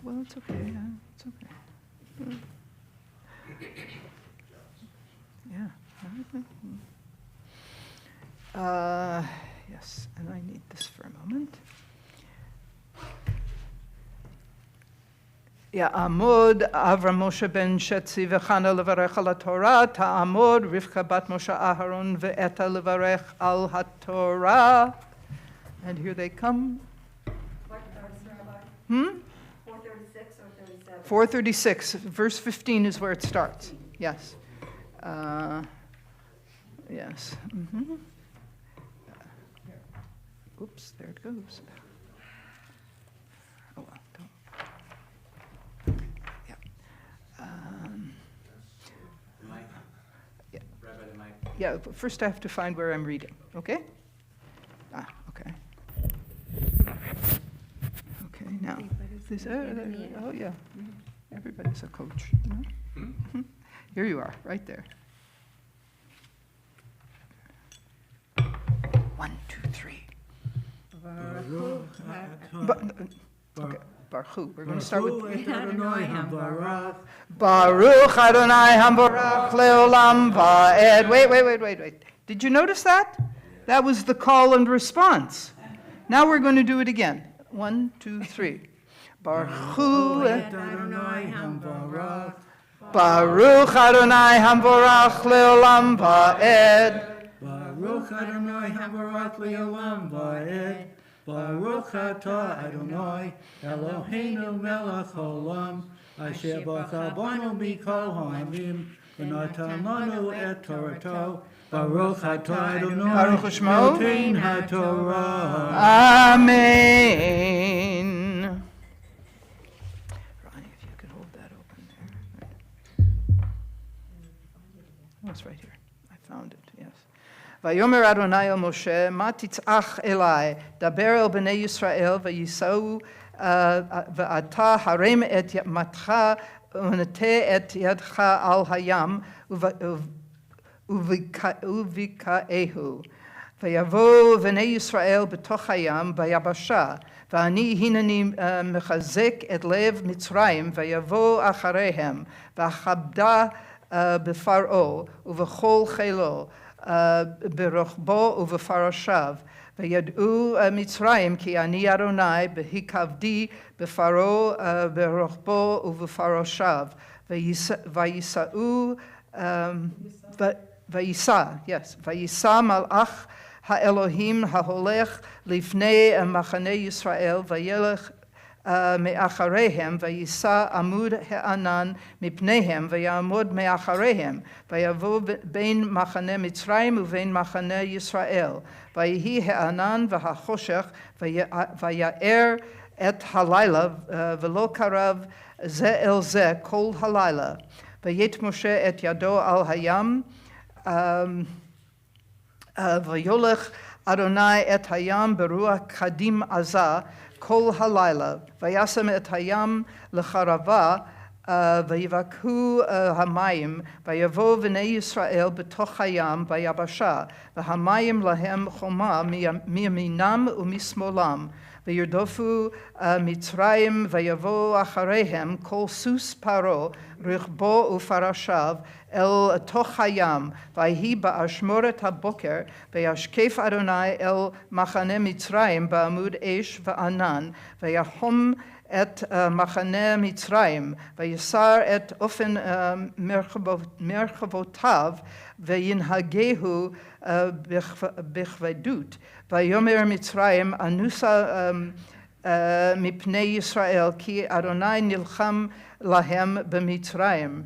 Well, it's okay, yeah, it's okay. Yeah. Yes, and I need this for a moment. יעמוד אברהם משה בן שצי וחנה לברך על התורה, תעמוד רבקה בת משה אהרון ואתה לברך על התורה. And here they come. What verse, Rabbi? 436 or 37? 436, verse 15 is where it starts. Yes. Yes. Oops, there it goes. Oh, well, don't. Yeah. Mike? Yeah. Rabbi the Mike. Yeah, but first I have to find where I'm reading, okay? Okay. Okay, now. This, oh, yeah. Everybody's a coach. You know? Here you are, right there. 1, 2, 3. Okay, Baruch Hu. We're going to start with Baruch Adonai Hambarach Leolam Va'ed. Wait. Did you notice that? That was the call and response. Now we're going to do it again. 1, 2, 3. Baruch Hu Adonai Hambarach. Baruch Adonai Hambarach Leolam Va'ed. Baruch Adonai Hambarach Leolam Va'ed. Baruch Atah Adonai Eloheinu melech haolam asher bachar banu mikol ha'amim v'natan lanu et Torato. Baruch Atah Adonai Baruch Shmo. Noten HaTorah. Amen. Ronnie, if you could hold that open there. Oh, it's right here. I found it, yes. ויאמר אדוני אל משה, מה תצעק אלי, דבר אל בני ישראל וייסעו ואתה הרם את ידך ונטה את ידך על הים ובקעהו. ויבואו בני ישראל בתוך הים ביבשה, ואני הנני מחזק את לב מצרים, ויבוא אחריהם, ואכבדה בפרעה ובכל חילו, ברוחבו ובפרשיו. וידעו מצרים כי אני אדוני בהכבדי בפרעה ברוחבו ובפרשיו. וייסע מלאך האלוהים ההולך לפני מחנה ישראל וילך מאחריהם, ויישא עמוד הענן מפניהם ויעמוד מאחריהם, ויבוא בין מחנה מצרים ובין מחנה ישראל, ויהי הענן והחושך ויער את הלילה ולא קרב זה אל זה כל הלילה. ויית משה את ידו על הים ויולך אדוני את הים ברוח קדים עזה כל הלילה, וישם את הים לחרבה, ויבקעו המים, ויבואו בני ישראל בתוך הים ביבשה, והמים להם חומה מימינם ומשמאלם, וירדופו מצרים, ויבואו אחריהם כל סוס פרעה, רכבו ופרשיו, אל תוך הים, ויהי באשמורת הבוקר, וישקף אדוני אל מחנה מצרים בעמוד אש וענן, ויחום את מחנה מצרים, ויסר את אופן מרחבותיו, וינהגהו בכבדות. ויאמר מצרים, אנוסה מפני ישראל, כי אדוני נלחם להם במצרים.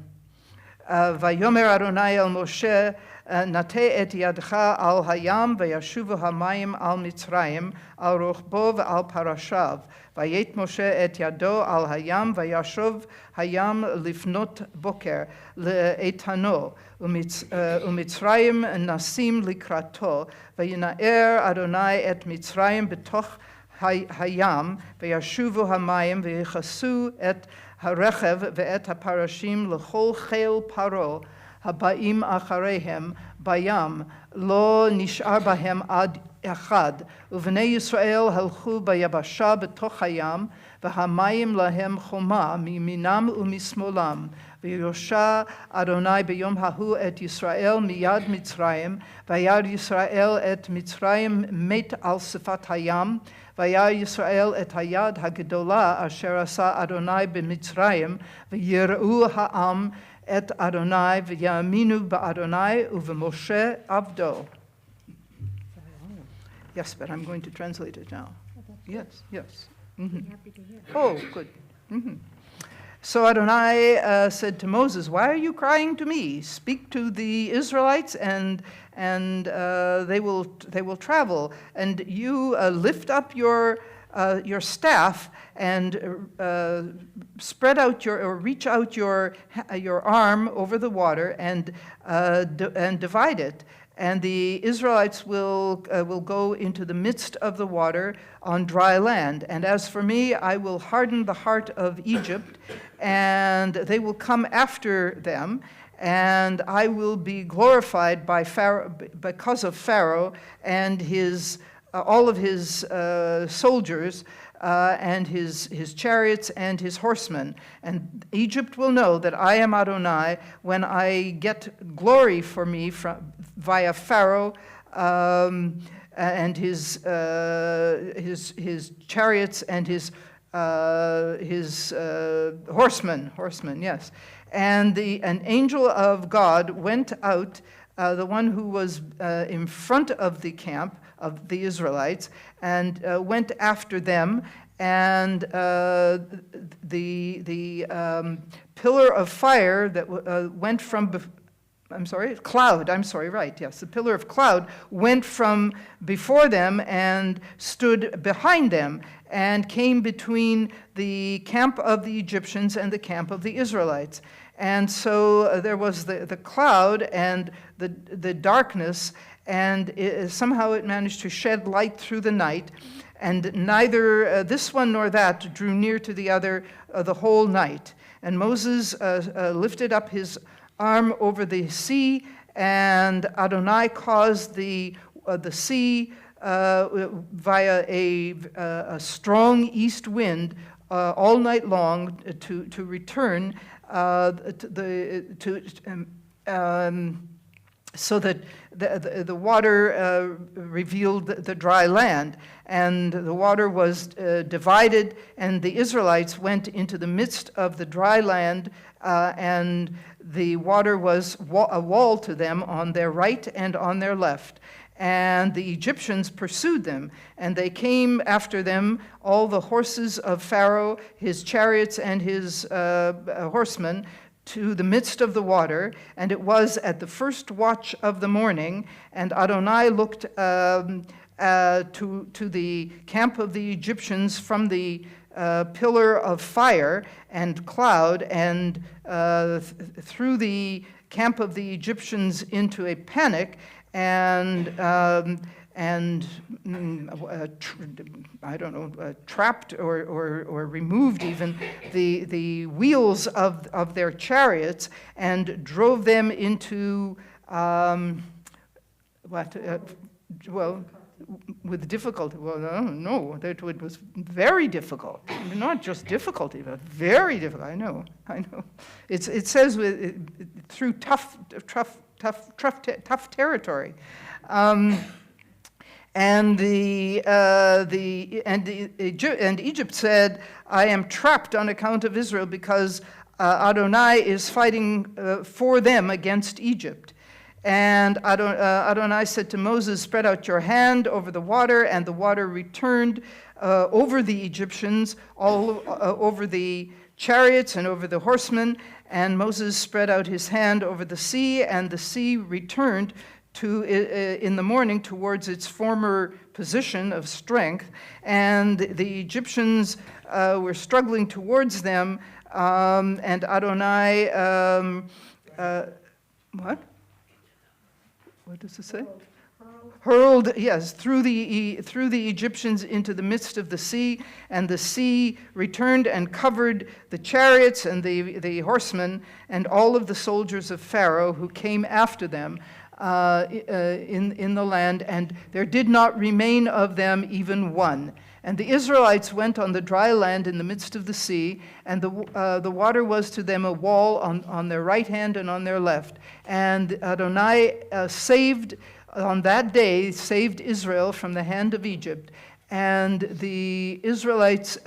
ויאמר אדוני אל משה, נטה את ידך על הים, וישובו המים על מצרים, על רוחבו ועל פרשיו. ויית משה את ידו על הים, וישוב הים לפנות בוקר לאיתנו, ומצרים נסים לקראתו, וינער אדוני את מצרים בתוך הים, וישובו המים, ויכסו את הרכב ואת הפרשים לכל חיל פרעה הבאים אחריהם בים, לא נשאר בהם עד אחד, ובני ישראל הלכו ביבשה בתוך הים, והמים להם חומה מימינם ומשמאלם. ויושע אדוני ביום ההוא את ישראל מיד מצרים, וירא ישראל את מצרים מת על שפת הים, וירא ישראל את היד הגדולה אשר עשה אדוני במצרים, ויראו העם את אדוני, ויאמינו באדוני ובמשה עבדו. Yes, but I'm going to translate it now. Yes, yes. Oh, good. So Adonai said to Moses, "Why are you crying to me? Speak to the Israelites, and they will travel. And you lift up your staff and spread out or reach out your arm over the water and divide it." And the Israelites will go into the midst of the water on dry land. And as for me, I will harden the heart of Egypt, and they will come after them, and I will be glorified by Pharaoh, because of Pharaoh and his all of his soldiers, and his chariots and his horsemen. And Egypt will know that I am Adonai when I get glory for me via Pharaoh and his chariots and his horsemen, yes. And an angel of God went out, the one who was in front of the camp of the Israelites, and went after them, and the pillar of fire that went from cloud, right, yes. The pillar of cloud went from before them and stood behind them and came between the camp of the Egyptians and the camp of the Israelites. And so there was the cloud and the darkness, and somehow it managed to shed light through the night, and neither this one nor that drew near to the other the whole night. And Moses lifted up his arm over the sea, and Adonai caused the sea via a strong east wind all night long to return so that the water revealed the dry land, and the water was divided, and the Israelites went into the midst of the dry land, and the water was a wall to them on their right and on their left. And the Egyptians pursued them, and they came after them, all the horses of Pharaoh, his chariots and his horsemen, to the midst of the water. And it was at the first watch of the morning, and Adonai looked to the camp of the Egyptians from the pillar of fire and cloud, and threw the camp of the Egyptians into a panic, and trapped or removed even the wheels of their chariots, and drove them into with difficulty. Well, no, that was very difficult. Not just difficulty, but very difficult. I know. It says through tough territory. And Egypt said, "I am trapped on account of Israel, because Adonai is fighting for them against Egypt." And Adonai said to Moses, "Spread out your hand over the water," and the water returned over the Egyptians, all over the chariots and over the horsemen. And Moses spread out his hand over the sea, and the sea returned in the morning towards its former position of strength. And the Egyptians were struggling towards them, and Adonai, what? What does it say? Hurled, yes, through the Egyptians into the midst of the sea, and the sea returned and covered the chariots and the horsemen and all of the soldiers of Pharaoh who came after them. in the land, and there did not remain of them even one. And the Israelites went on the dry land in the midst of the sea, and the water was to them a wall on their right hand and on their left. And Adonai on that day saved Israel from the hand of Egypt. And the Israelites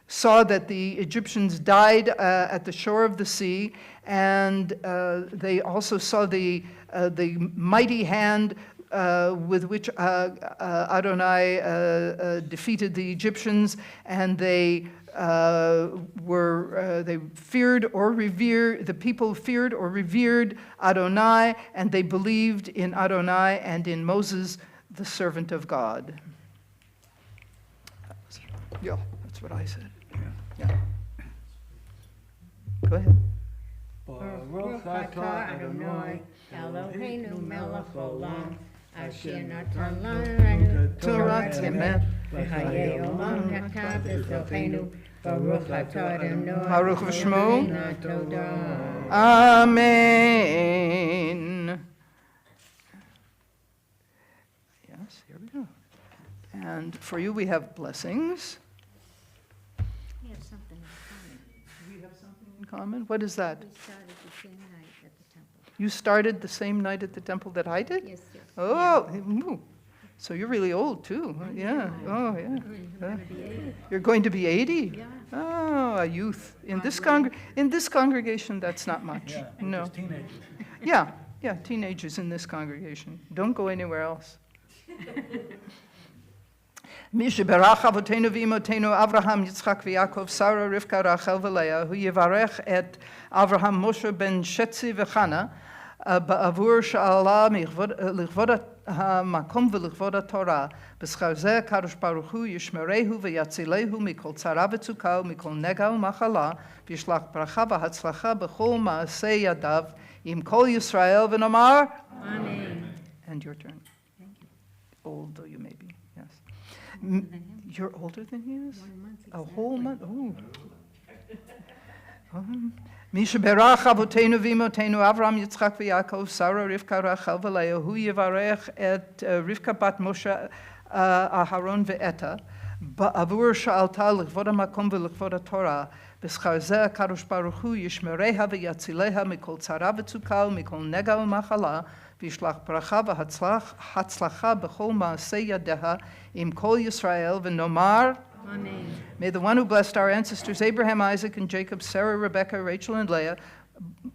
saw that the Egyptians died at the shore of the sea, and they also saw the mighty hand with which Adonai defeated the Egyptians, and they feared or revered, the people feared or revered Adonai, and they believed in Adonai and in Moses, the servant of God. Yeah, that's what I said. Yeah. Go ahead. Baruch atah Adonai, Eloheinu melech haolam, asher natan lanu Torah emet, v'chayei olam yakav b'tzolchenu. Baruch atah Adonai, Baruch v'shmo. Todah. Amen. Yes, here we go. And for you, we have blessings. We have something in common. We have something in common. What is that? We started the same night at the temple. You started the same night at the temple that I did? Yes, yes. Oh, ooh. So you're really old too. Huh? Yeah. Oh, yeah. You're going to be 80? Yeah. Oh, a youth. In this congregation, that's not much. No. Teenagers. Yeah, teenagers in this congregation. Don't go anywhere else. מי שברך אבותינו ואמותינו אברהם, יצחק ויעקב, שרה, רבקה, רחל ולאה, הוא יברך את אברהם, משה בן שצי וחנה, בעבור שעלה לכבוד המקום ולכבוד התורה. בשכר זה הקדוש ברוך הוא ישמרהו ויצילהו מכל צרה וצוקה ומכל נגע ומחלה, וישלח ברכה והצלחה בכל מעשה ידיו, עם כל ישראל ונאמר, Amen. And your turn. Old though you may be, yes. You're older than he is? 1 month. A whole month? Oh. מי שברך אבותינו ואמותינו אברהם, יצחק ויעקב, שרה, רבקה, רחל ולאה, הוא יברך את רבקה בת משה, אהרון ועתה, בעבור שעלתה לכבוד המקום ולכבוד התורה. בשכר זה הקדוש ברוך הוא ישמריה ויציליה מכל צרה וצוקה ומכל נגע ומחלה, וישלח ברכה והצלחה בכל מעשה ידיה עם כל ישראל ונאמר, Amen. May the one who blessed our ancestors Abraham, Isaac, and Jacob, Sarah, Rebekah, Rachel, and Leah,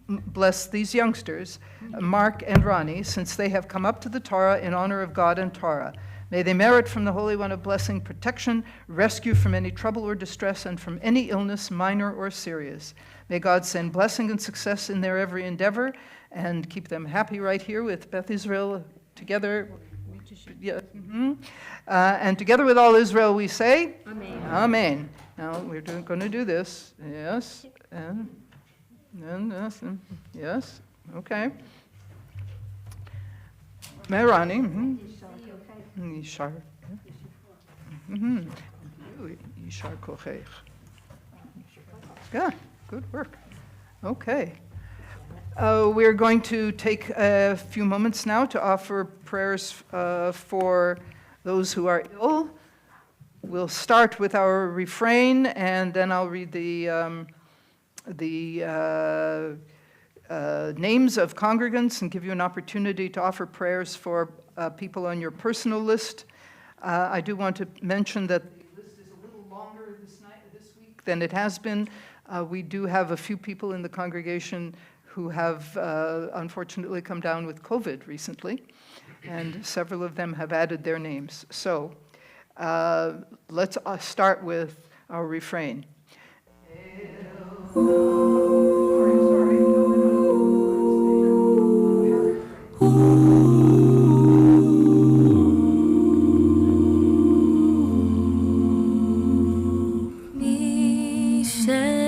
bless these youngsters, Mark and Ronnie, since they have come up to the Torah in honor of God and Torah. May they merit from the Holy One of blessing, protection, rescue from any trouble or distress, and from any illness, minor or serious. May God send blessing and success in their every endeavor, and keep them happy right here with Beth Israel together. Yeah. And together with all Israel we say, Amen. Amen. Now we're going to do this. Yes. And this. Yes. Okay. Merani. Yishar. Yishar kochech. Yeah, good work. Okay. We're going to take a few moments now to offer prayers for those who are ill. We'll start with our refrain, and then I'll read the names of congregants and give you an opportunity to offer prayers for people on your personal list. I do want to mention that the list is a little longer this week than it has been. We do have a few people in the congregation who have unfortunately come down with COVID recently, and several of them have added their names. So let's start with our refrain. Say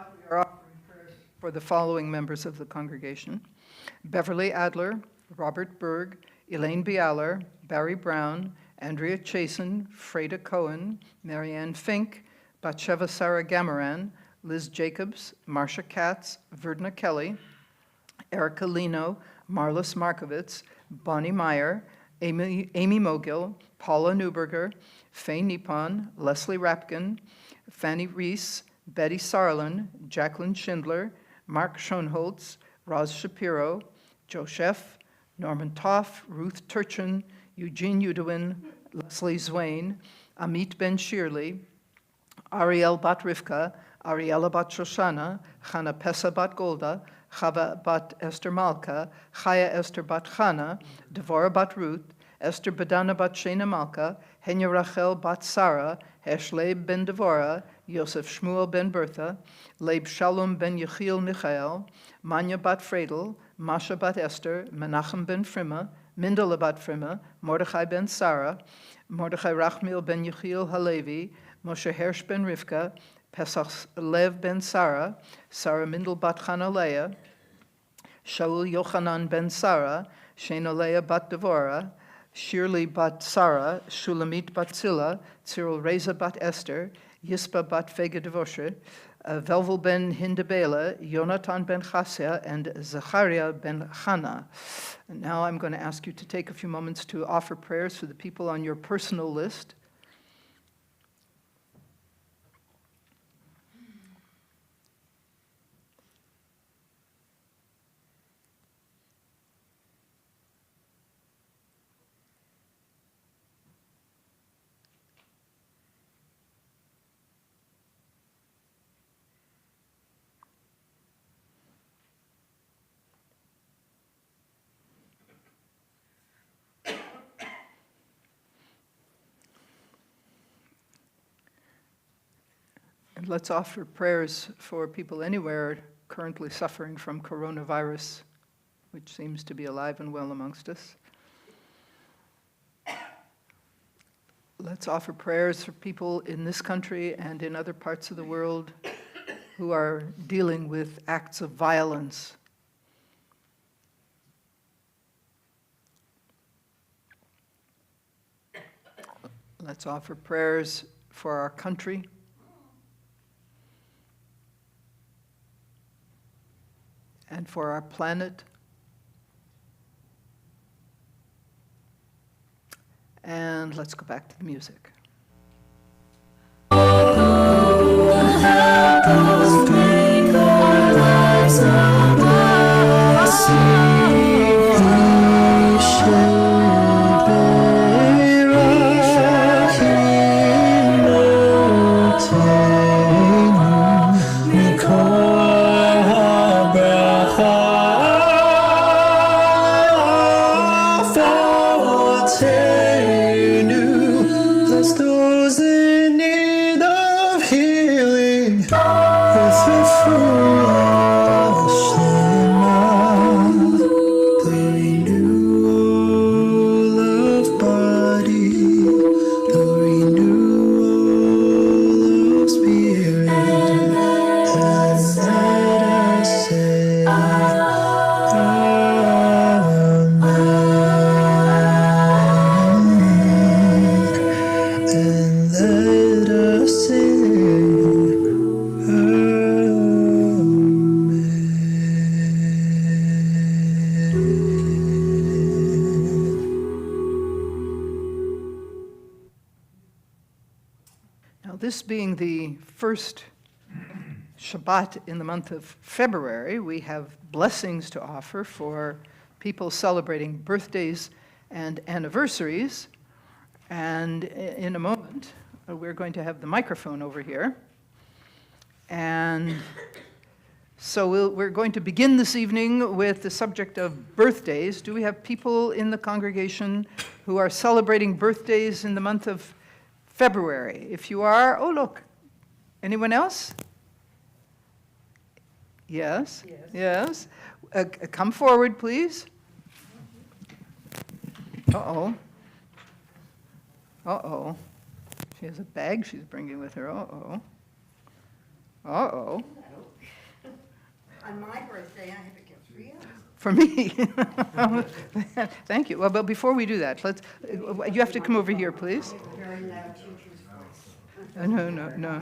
We are offering prayers for the following members of the congregation: Beverly Adler, Robert Berg, Elaine Bialer, Barry Brown, Andrea Chasen, Freda Cohen, Marianne Fink, Batsheva Sarah Gamaran, Liz Jacobs, Marcia Katz, Verdna Kelly, Erica Lino, Marlis Markovitz, Bonnie Meyer, Amy Mogill, Paula Newberger, Faye Nippon, Leslie Rapkin, Fanny Reese, Betty Sarlin, Jacqueline Schindler, Mark Schoenholtz, Roz Shapiro, Joe Sheff, Norman Toff, Ruth Turchin, Eugene Udowin, Leslie Zwain, Amit Ben Shirley, Ariel Bat Rivka, Ariella Bat Shoshana, Chana Pesa Bat Golda, Chava Bat Esther Malka, Chaya Esther Bat Chana, Devorah Bat Ruth, Esther Badana Bat Shena Malka, Henya Rachel Bat Sarah, Heshleib Ben Devorah, Yosef Shmuel Ben Bertha, Leib Shalom Ben Yechiel Michael, Manya Bat Fredel, Masha Bat Esther, Menachem Ben Frima, Mindela Bat Frima, Mordechai Ben Sarah, Mordechai Rachmiel Ben Yechiel Halevi, Moshe Hersh Ben Rivka, Pesach Lev Ben Sarah, Sarah Mindel Bat Chanaleah, Shaul Yochanan Ben Sarah, Shenaleah Bat Devorah, Shirley Bat Sarah, Shulamit Bat Zilla, Cyril Reza Bat Esther, Yispa Bat Vega Devoshe, Velvel Ben Hindebela, Jonathan Ben Chassia, and Zachariah Ben Chana. And now I'm going to ask you to take a few moments to offer prayers for the people on your personal list. And let's offer prayers for people anywhere currently suffering from coronavirus, which seems to be alive and well amongst us. Let's offer prayers for people in this country and in other parts of the world who are dealing with acts of violence. Let's offer prayers for our country. And for our planet. And let's go back to the music. This being the first Shabbat in the month of February, we have blessings to offer for people celebrating birthdays and anniversaries. And in a moment, we're going to have the microphone over here. And so we're going to begin this evening with the subject of birthdays. Do we have people in the congregation who are celebrating birthdays in the month of February? If you are, oh look, anyone else? Yes? Yes. Come forward, please. Uh-oh. Uh-oh. She has a bag she's bringing with her. Uh-oh. Uh-oh. On my birthday, I have a gift for you. For me? Thank you. Well, but before we do that, you have to come over here, please. Very loud teacher's voice. No.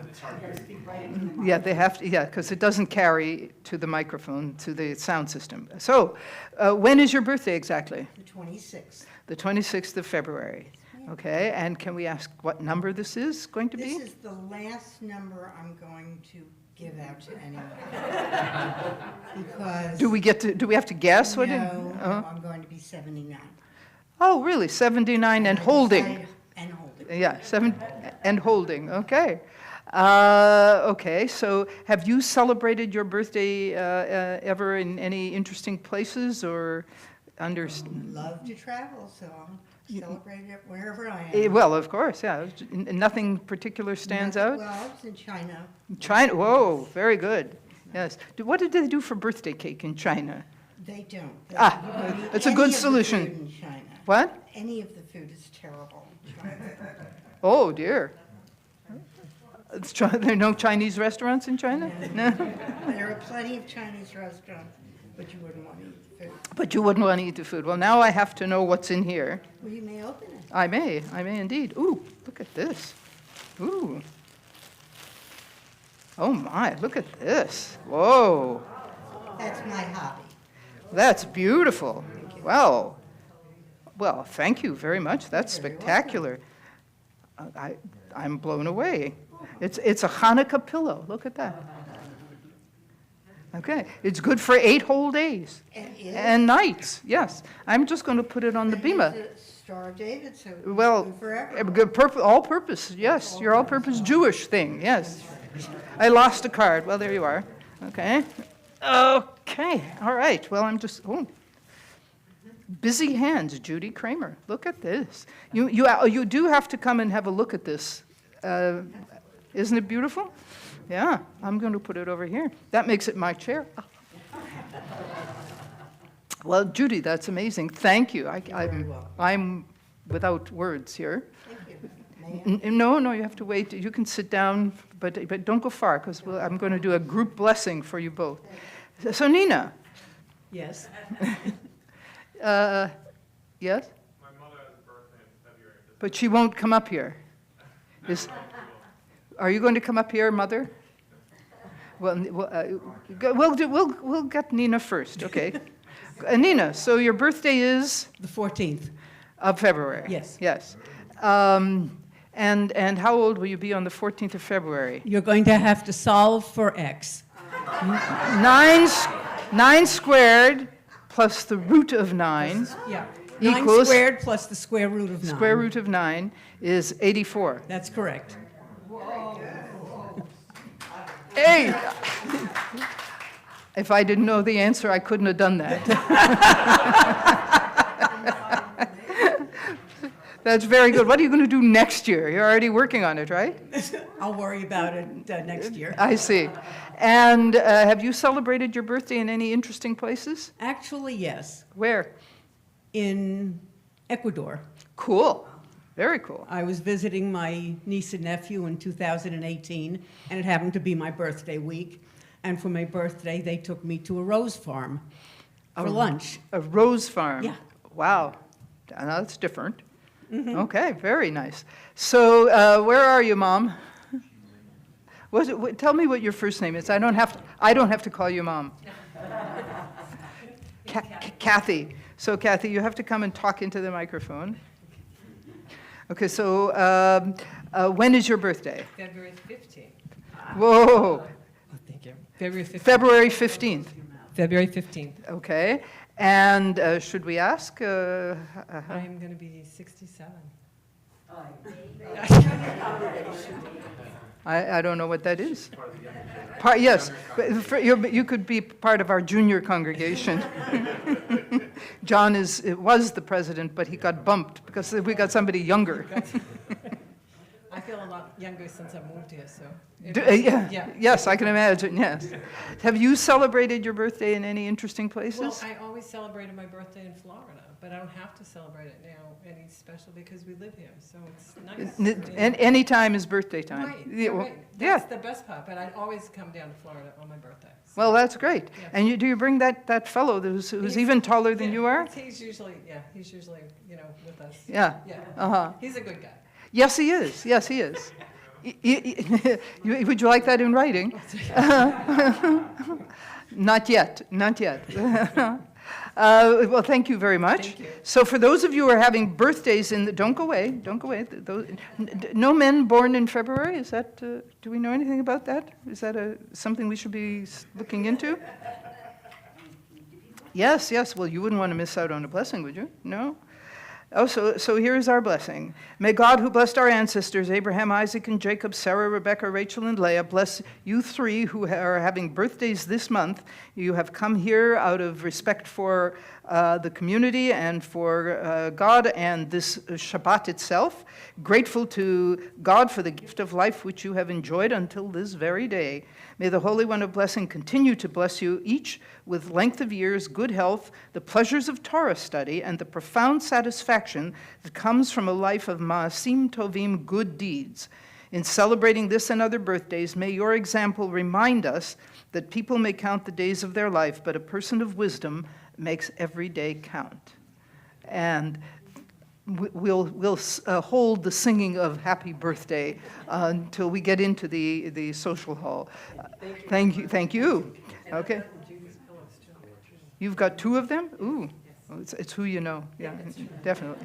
Yeah, they have to, yeah, because it doesn't carry to the microphone, to the sound system. So, when is your birthday exactly? The 26th. The 26th of February. Okay, and can we ask what number this is going to be? This is the last number I'm going to give out to anyone. Because. Do we have to guess what it? No, I'm going to be 79. Oh, really? 79 and holding? And holding. Yeah, and holding, okay. Okay, so have you celebrated your birthday ever in any interesting places or under? Love to travel, so I'll celebrate it wherever I am. Well, of course, yeah. Nothing particular stands out? Well, I was in China. China, whoa, very good. Yes. What did they do for birthday cake in China? They don't. You Ah, don't eat that's a any good of the solution. food in China. What? Any of the food is terrible in China. Oh, dear. There are no Chinese restaurants in China? No? There are plenty of Chinese restaurants, but you wouldn't want to eat the food. But you wouldn't want to eat the food. Well, now I have to know what's in here. Well, you may open it. I may indeed. Ooh, look at this. Ooh. Oh my, look at this. Whoa, That's my hobby. that's beautiful. Well, thank you very much. That's spectacular. I'm blown away. It's a Hanukkah pillow. Look at that. Okay, it's good for 8 whole days And it and nights. Yes, I'm just going to put it on the bima. is a Star of David, so it's Well, good forever. good all-purpose, yes, your all-purpose Jewish thing, yes. I lost a card, well, there you are, okay. Okay, all right, well, busy hands, Judy Kramer, look at this. You do have to come and have a look at this. Isn't it beautiful? Yeah, I'm going to put it over here. That makes it my chair. Well, Judy, that's amazing. Thank you. I'm without words here. Thank you. May I? No, you have to wait. You can sit down, but don't go far, because I'm going to do a group blessing for you both. So, Nina. Yes. Yes? My mother has a birthday in February. But she won't come up here. Are you going to come up here, Mother? Well, we'll get Nina first, okay? Nina, so your birthday is The 14th. of February? Yes. Yes. And how old will you be on the 14th of February? You're going to have to solve for X. 9 squared plus the root of 9 Yeah. 9 equals squared plus the square root of 9. square root of 9 is 84. That's correct. Hey! If I didn't know the answer, I couldn't have done that. That's very good. What are you going to do next year? You're already working on it, right? I'll worry about it next year. I see. And have you celebrated your birthday in any interesting places? Actually, yes. Where? In Ecuador. Cool. Very cool. I was visiting my niece and nephew in 2018, and it happened to be my birthday week. And for my birthday, they took me to a rose farm for lunch. A rose farm? Yeah. Wow. Now that's different. Okay, very nice. So where are you, Mom? Tell me what your first name is. I don't have to call you Mom. Kathy. So Kathy, you have to come and talk into the microphone. Okay, so when is your birthday? February 15th. Whoa, Oh, thank you. February 15th. February 15th. February 15th. Okay, and should we ask? I'm going to be 67. I don't know what that is. Yes, but you could be part of our junior congregation. John was the president, but he got bumped because we got somebody younger. I feel a lot lot younger since I moved here, so. Yes, I can imagine, yes. Have you celebrated your birthday in any interesting places? Well, I always celebrated my birthday in Florida, but I don't have to celebrate it now any special because we live here, so it's nice. And any time is birthday time. Right, Yeah, well, right. yeah. That's the best part, but I'd always come down to Florida on my birthday. So. Well, that's great. Yeah. And do you bring that fellow who's He's- even taller than you are? He's usually, with us. Yeah. Yeah. Uh-huh. He's a good guy. Yes, he is. Yes, he is. Would you like that in writing? Not yet, not yet. Well, thank you very much. Thank you. So for those of you who are having birthdays don't go away, don't go away. No men born in February, is that, do we know anything about that? Is that something we should be looking into? Yes, well, you wouldn't want to miss out on a blessing, would you? No? Oh, so here is our blessing. May God, who blessed our ancestors, Abraham, Isaac, and Jacob, Sarah, Rebekah, Rachel, and Leah, bless you three who are having birthdays this month. You have come here out of respect for the community and for God and this Shabbat itself. Grateful to God for the gift of life which you have enjoyed until this very day. May the Holy One of Blessing continue to bless you each with length of years, good health, the pleasures of Torah study, and the profound satisfaction that comes from a life of ma'asim tovim, good deeds. In celebrating this and other birthdays, may your example remind us that people may count the days of their life, but a person of wisdom makes every day count. And we'll hold the singing of happy birthday until we get into the social hall. Thank you. Okay. You've got two of them? Ooh, well, it's who you know. Yeah, definitely.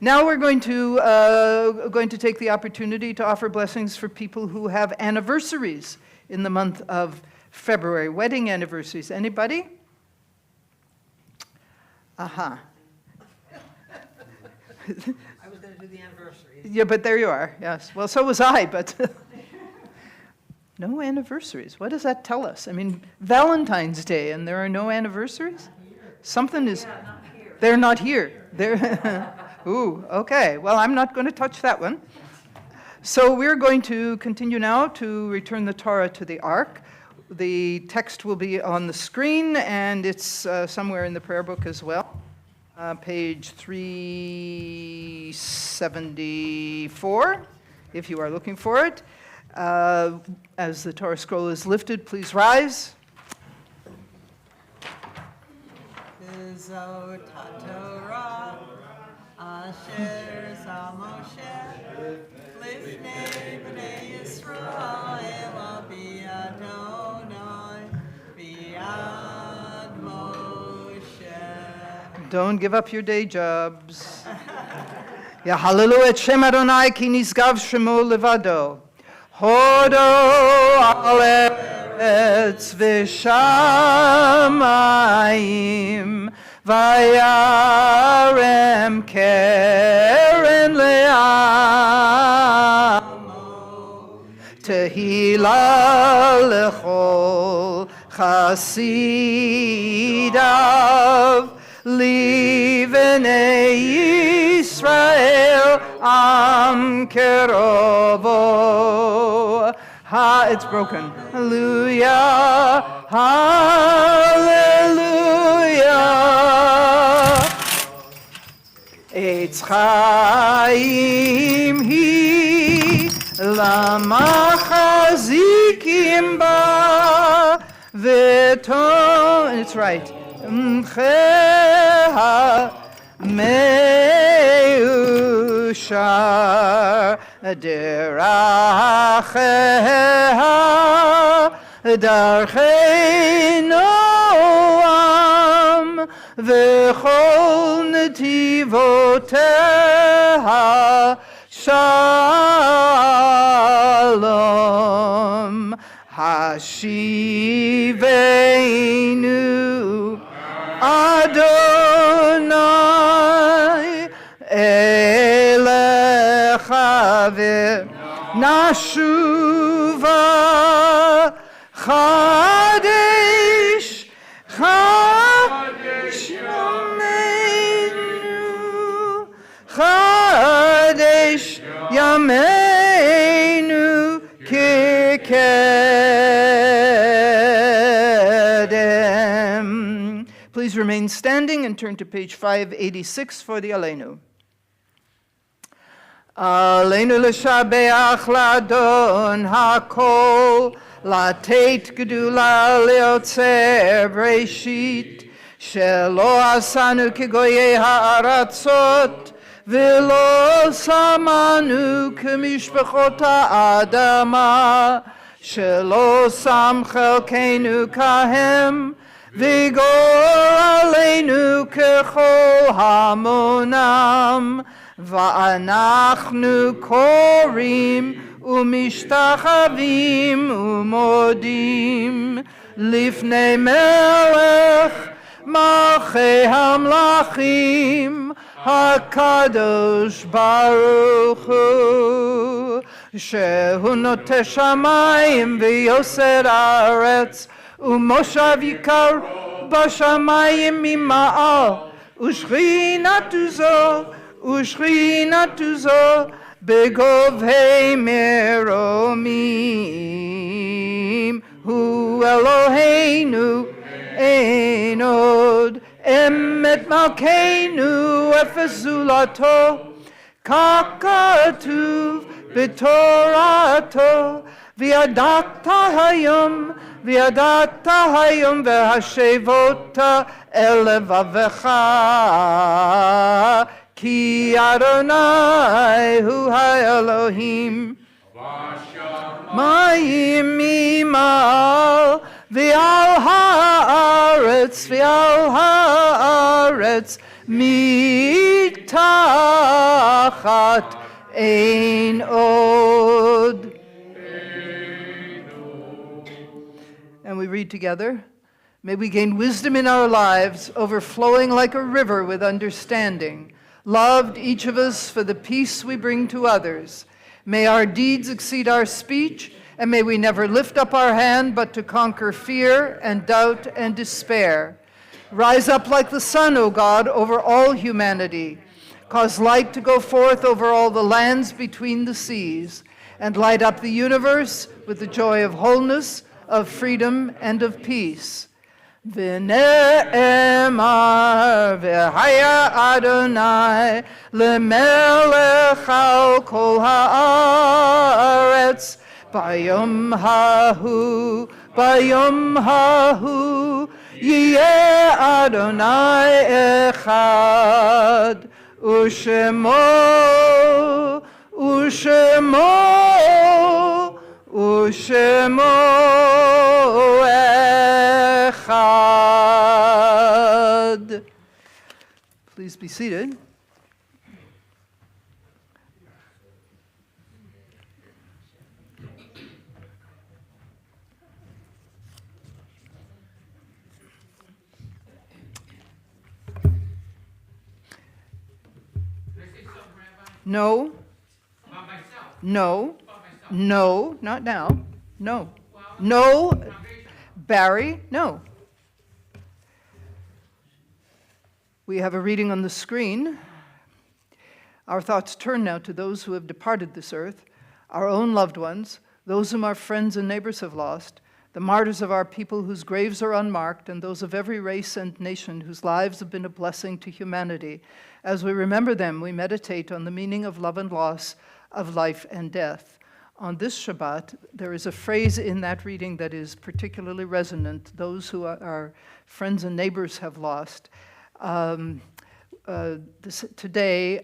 Now we're going to take the opportunity to offer blessings for people who have anniversaries in the month of February, wedding anniversaries. Anybody? Aha. I was going to do the anniversary. Yeah, but there you are, yes. Well, so was I, but no anniversaries. What does that tell us? I mean, Valentine's Day, and there are no anniversaries? Something is... They're not here. They're ooh, okay. Well, I'm not going to touch that one. So we're going to continue now to return the Torah to the Ark. The text will be on the screen, and it's somewhere in the prayer book as well. Page 374, if you are looking for it. As the Torah scroll is lifted, please rise. Zot HaTorah Asher Moshe Lifnei Bnei Yisrael B'yad Adonai B'yad Moshe. Don't give up your day jobs. Yahalelu et Shem Adonai ki nisgav shemo levado. Hodo aletz v'shamayim vayarem keren le'amo tehila lechol chasidav Livnei Yisrael am kerovo. It's broken. Hallelujah, hallelujah. Eitz chaim hi lamachazikim ba v'ton. It's right. Meushar deracheha darchei noam v'chol netivoteha shalom hashivenu Adonai elecha v'nashuva chadesh yameinu chadesh yameinu Kedem. Please remain standing and turn to page 586 for the Aleinu. Aleinu l'shabeach l'adon hakol, לתת גדולה ליוצר בראשית, שלא עשנו כגויי הארצות, ולא שמנו כמשפחות האדמה, שלא שם חלקנו כהם, וגור עלינו ככל המונם, ואנחנו קוראים ומשתחווים ומודים לפני מלך מלכי המלכים הקדוש ברוך הוא, שהוא נוטה שמיים ויוסר הארץ, ומושב יקר בשמיים ממעל, ושכינתו זו בגובהי מרומים, הוא אלוהינו אין עוד, אמת מלכנו אפס זולתו, כך כתוב בתורתו, וידעת היום והשבות אל לבבך, כי אדוני הוא האלוהים, מים ממעל ועל הארץ מתחת אין עוד. And we read together, may we gain wisdom in our lives, overflowing like a river with understanding, loved each of us for the peace we bring to others. May our deeds exceed our speech, and may we never lift up our hand but to conquer fear and doubt and despair. Rise up like the sun, O God, over all humanity. Cause light to go forth over all the lands between the seas, and light up the universe with the joy of wholeness, of freedom, and of peace. V'ne'emar v'haya Adonai lemelech al kol haaretz bayom hahu yeh Adonai echad ushemo echad. Please be seated. No. No. No, not now. No. No. Barry, no. We have a reading on the screen. Our thoughts turn now to those who have departed this earth, our own loved ones, those whom our friends and neighbors have lost, the martyrs of our people whose graves are unmarked, and those of every race and nation whose lives have been a blessing to humanity. As we remember them, we meditate on the meaning of love and loss, of life and death. On this Shabbat, there is a phrase in that reading that is particularly resonant, those who our friends and neighbors have lost. Today,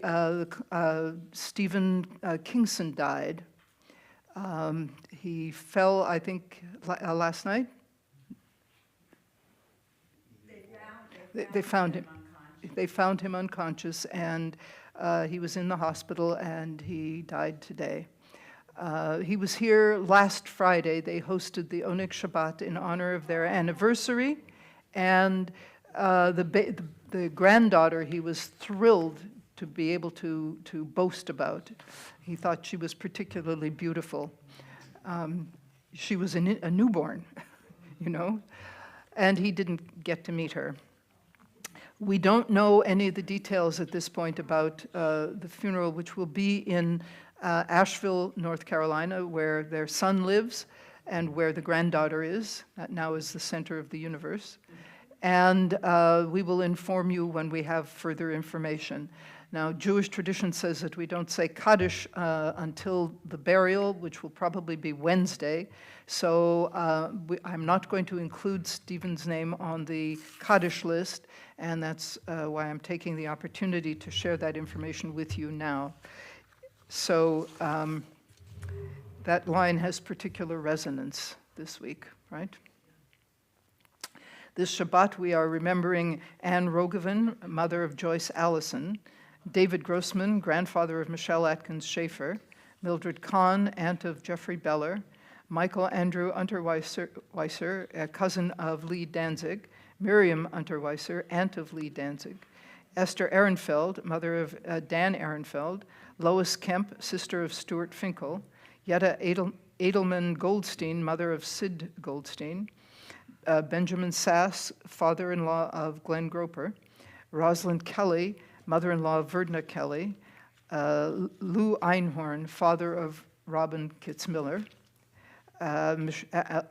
Stephen Kingson died. He fell, I think, last night. They found him. They found him unconscious, and he was in the hospital, and he died today. He was here last Friday. They hosted the Oneg Shabbat in honor of their anniversary, and the granddaughter, he was thrilled to be able to boast about. He thought she was particularly beautiful. She was a newborn, you know, and he didn't get to meet her. We don't know any of the details at this point about the funeral, which will be in Asheville, North Carolina, where their son lives, and where the granddaughter is. That now is the center of the universe. And we will inform you when we have further information. Now, Jewish tradition says that we don't say Kaddish until the burial, which will probably be Wednesday. So I'm not going to include Stephen's name on the Kaddish list, and that's why I'm taking the opportunity to share that information with you now. So that line has particular resonance this week, right? This Shabbat, we are remembering Anne Rogovan, mother of Joyce Allison, David Grossman, grandfather of Michelle Atkins Schaefer, Mildred Kahn, aunt of Jeffrey Beller, Michael Andrew Unterweiser, a cousin of Lee Danzig, Miriam Unterweiser, aunt of Lee Danzig, Esther Ehrenfeld, mother of Dan Ehrenfeld, Lois Kemp, sister of Stuart Finkel, Yetta Edelman Goldstein, mother of Sid Goldstein, Benjamin Sass, father-in-law of Glenn Groper, Rosalind Kelly, mother-in-law of Verdna Kelly, Lou Einhorn, father of Robin Kitzmiller,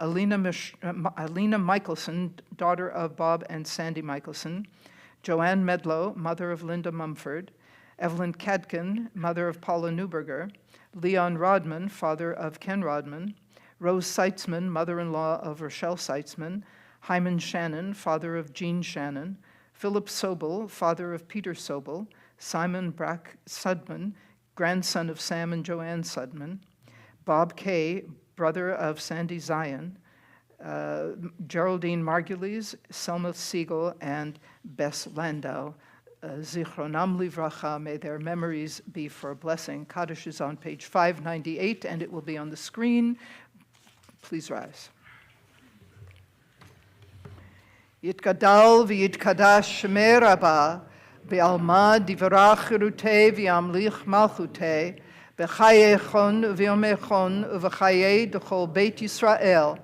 Alina Michelson, daughter of Bob and Sandy Michelson, Joanne Medlow, mother of Linda Mumford, Evelyn Cadkin, mother of Paula Newberger, Leon Rodman, father of Ken Rodman, Rose Seitzman, mother-in-law of Rochelle Seitzman, Hyman Shannon, father of Jean Shannon, Philip Sobel, father of Peter Sobel, Simon Brack Sudman, grandson of Sam and Joanne Sudman, Bob Kay, brother of Sandy Zion, Geraldine Margulies, Selma Siegel, and Bess Landau. Zichronam livracha, may their memories be for a blessing. Kaddish is on page 598, and it will be on the screen. Please rise. Yitgadal v'yitkadash shemei rabba, be'alma divrach chirutei v'yamlich malchutei, b'chayechon v'yomechon uv'chayei d'chol Beit Yisrael,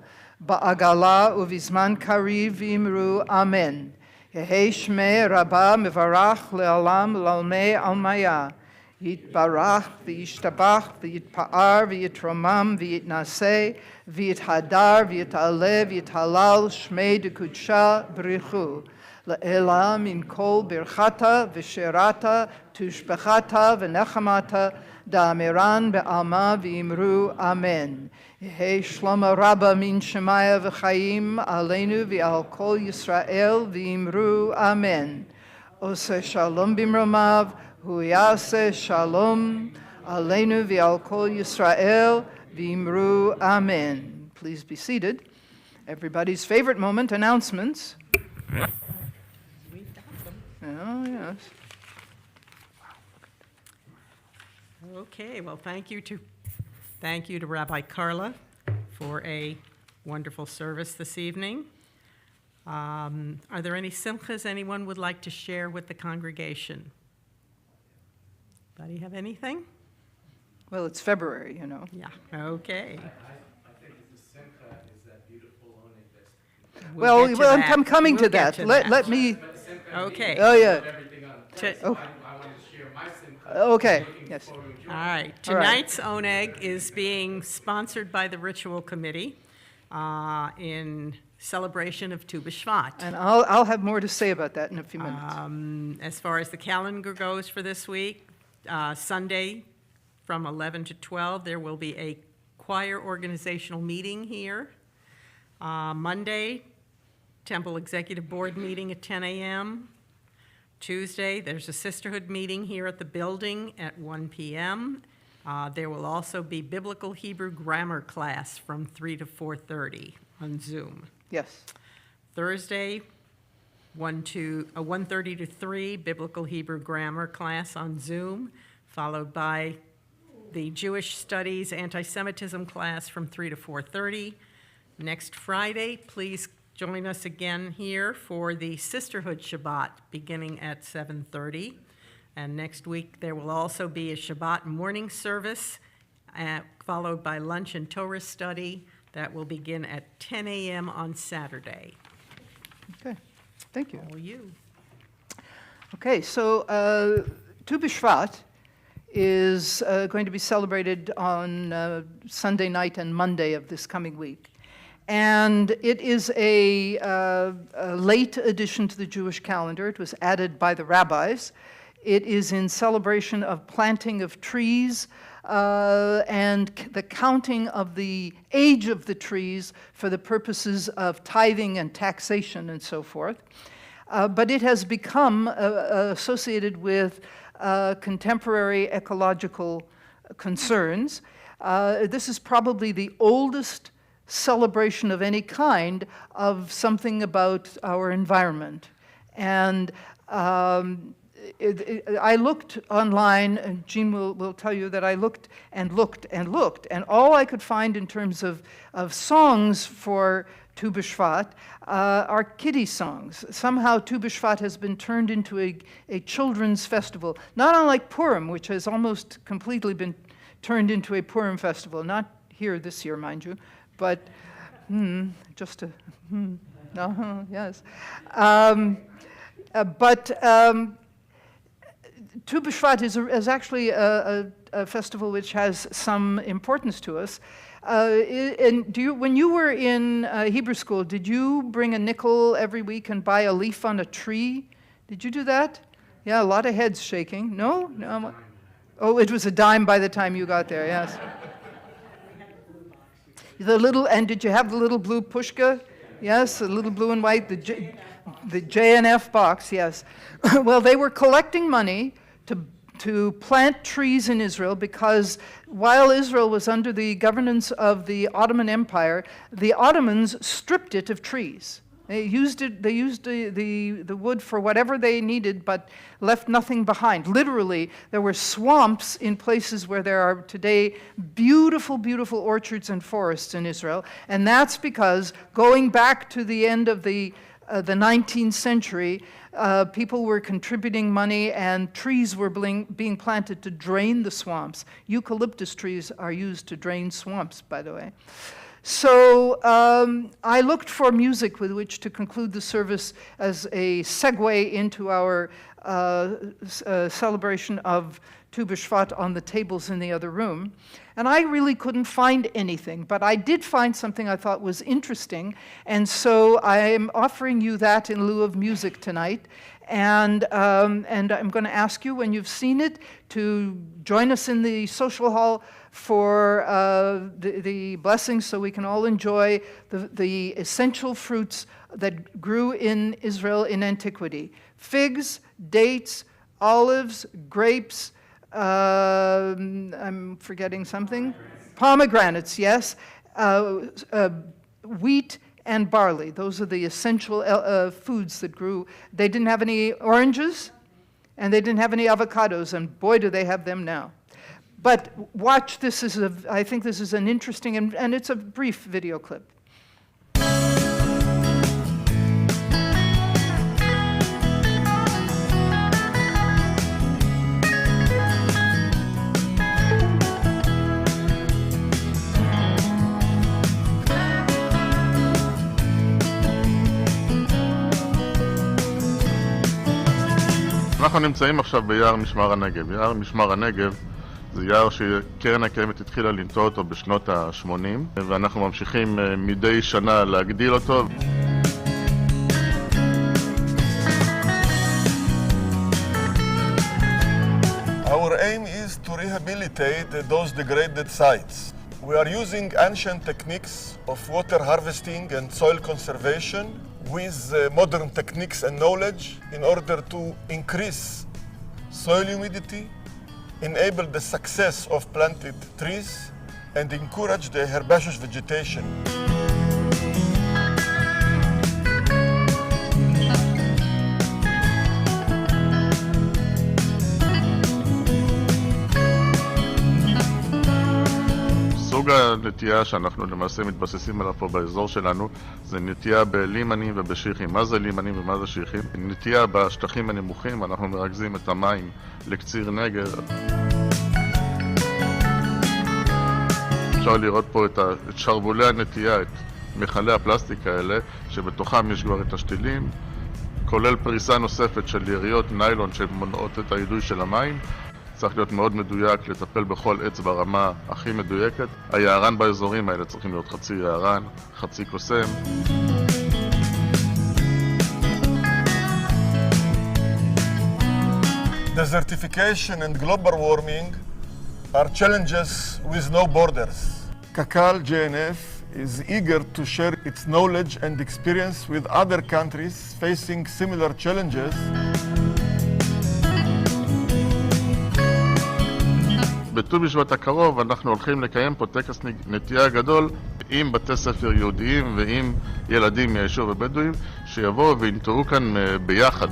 ba'agala uv'izman kariv v'imru amen. Yehei shmei rabba mevarach le'alam l'almei almaya, yitbarach v'yishtabach v'yitpa'ar v'yitromam v'yitnaseh v'yithadar v'yit'aleh v'yithalal shmei dekudsha b'richu le'ela min kol birchata v'sherata tushbechata v'nechamata da'amiran be'alma v'imru amen. Yehei shloma rabba min shemaya v'chayim aleinu v'al kol Yisrael v'imru amen. Ose shalom bimromav hu yaseh shalom aleinu v'al kol Yisrael v'imru amen. Please be seated. Everybody's favorite moment, announcements. Oh, yes. Okay, well, thank you to Rabbi Carla for a wonderful service this evening. Are there any simchas anyone would like to share with the congregation? Anybody have anything? Well, it's February, you know. Yeah, okay. I think the simcha is that beautiful oneg that's Well, get to well, that. I'm coming We'll to get that. to Let that. me. But the simcha Okay. Oh, yeah. everything on To- place, so I wanted to share my simcha. Okay, Looking yes. forward to enjoying All it. right, All right. tonight's oneg is being sponsored by the Ritual Committee in celebration of Tu B'Shvat. And I'll have more to say about that in a few minutes. As far as the calendar goes for this week, Sunday from 11 to 12, there will be a choir organizational meeting here. Monday, Temple Executive Board meeting at 10 a.m. Tuesday, there's a sisterhood meeting here at the building at 1 p.m. There will also be Biblical Hebrew Grammar class from 3 to 4:30 on Zoom. Yes. Thursday, 1:30 to 3, Biblical Hebrew Grammar class on Zoom, followed by the Jewish Studies Anti-Semitism class from 3 to 4:30. Next Friday, please join us again here for the Sisterhood Shabbat beginning at 7:30. And next week, there will also be a Shabbat morning service, followed by lunch and Torah study. That will begin at 10 a.m. on Saturday. Okay. Thank you. All you. Okay, so Tu B'Shvat is going to be celebrated on Sunday night and Monday of this coming week. And it is a late addition to the Jewish calendar. It was added by the rabbis. It is in celebration of planting of trees and the counting of the age of the trees for the purposes of tithing and taxation and so forth. But it has become associated with contemporary ecological concerns. This is probably the oldest celebration of any kind of something about our environment. And I looked online, and Jean will tell you that I looked and looked and looked, and all I could find in terms of songs for Tu B'Shvat are kiddie songs. Somehow Tu B'Shvat has been turned into a children's festival, not unlike Purim, which has almost completely been turned into a Purim festival, not here this year, mind you, but just a, yes. Tu B'Shvat is actually a festival which has some importance to us. And when you were in Hebrew school, did you bring a nickel every week and buy a leaf on a tree? Did you do that? Yeah, a lot of heads shaking. No? No. Oh, it was a dime by the time you got there, yes. And did you have the little blue pushka? Yes, the little blue and white, the J&F box, yes. Well, they were collecting money to plant trees in Israel because while Israel was under the governance of the Ottoman Empire, the Ottomans stripped it of trees. They used the wood for whatever they needed, but left nothing behind. Literally, there were swamps in places where there are today beautiful, beautiful orchards and forests in Israel. And that's because going back to the end of the 19th century, people were contributing money and trees were being planted to drain the swamps. Eucalyptus trees are used to drain swamps, by the way. So I looked for music with which to conclude the service as a segue into our celebration of Tu B'Shvat on the tables in the other room. And I really couldn't find anything, but I did find something I thought was interesting. And so I am offering you that in lieu of music tonight. And I'm going to ask you, when you've seen it, to join us in the social hall for the blessings so we can all enjoy the essential fruits that grew in Israel in antiquity. Figs, dates, olives, grapes, I'm forgetting something. Pomegranates, yes. Wheat and barley. Those are the essential foods that grew. They didn't have any oranges, and they didn't have any avocados, and boy, do they have them now. But watch, I think this is an interesting, and it's a brief video clip. אנחנו נמצאים עכשיו ביער משמר הנגב. יער משמר הנגב זה יער שקרן הקיימת התחילה לנטוע אותו בשנות ה-80, ואנחנו ממשיכים מדי שנה להגדיל אותו. Our aim is to rehabilitate those degraded sites. We are using ancient techniques of water harvesting and soil conservation with modern techniques and knowledge in order to increase soil humidity, enable the success of planted trees, and encourage the herbaceous vegetation. סוג הנטייה שאנחנו למעשה מתבססים עליו פה באזור שלנו זה נטייה בלימנים ובשיחים. מה זה לימנים ומה זה שיחים? נטייה בשטחים הנמוכים, אנחנו מרכזים את המים לקציר נגר. אפשר לראות פה את שרבולי הנטייה, את מכלי הפלסטיק האלה, שבתוכם יש כבר את השתילים, כולל פריסה נוספת של יריות ניילון שמונעות את הידוי של המים. צריך להיות מאוד מדויק, לטפל בכל עץ ברמה הכי מדויקת. היערן באזורים האלה צריכים להיות חצי יערן, חצי קוסם. Desertification and global warming are challenges with no borders. Kakal JNF is eager to share its knowledge and experience with other countries facing similar challenges. בט"ו בשבט הקרוב אנחנו הולכים לקיים פה טקס נטיעה גדול עם בתי ספר יהודיים ועם ילדים מהיישוב הבדואים שיבואו וינטעו כאן ביחד.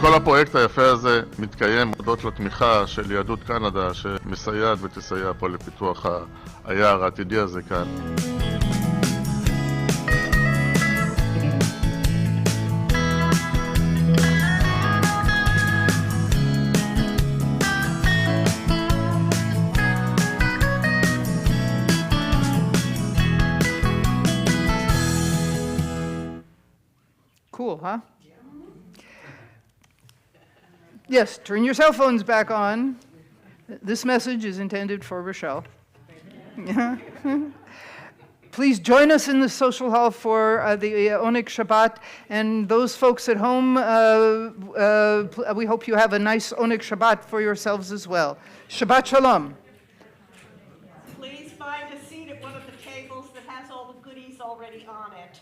כל הפרויקט היפה הזה מתקיים הודות לתמיכה של יהדות קנדה שמסייעת ותסייע פה לפיתוח היער העתידי הזה כאן. Cool, huh? Yes, turn your cell phones back on. This message is intended for Rochelle. Please join us in the social hall for the Onyx Shabbat. And those folks at home, we hope you have a nice Onyx Shabbat for yourselves as well. Shabbat Shalom. Please find a seat at one of the tables that has all the goodies already on it.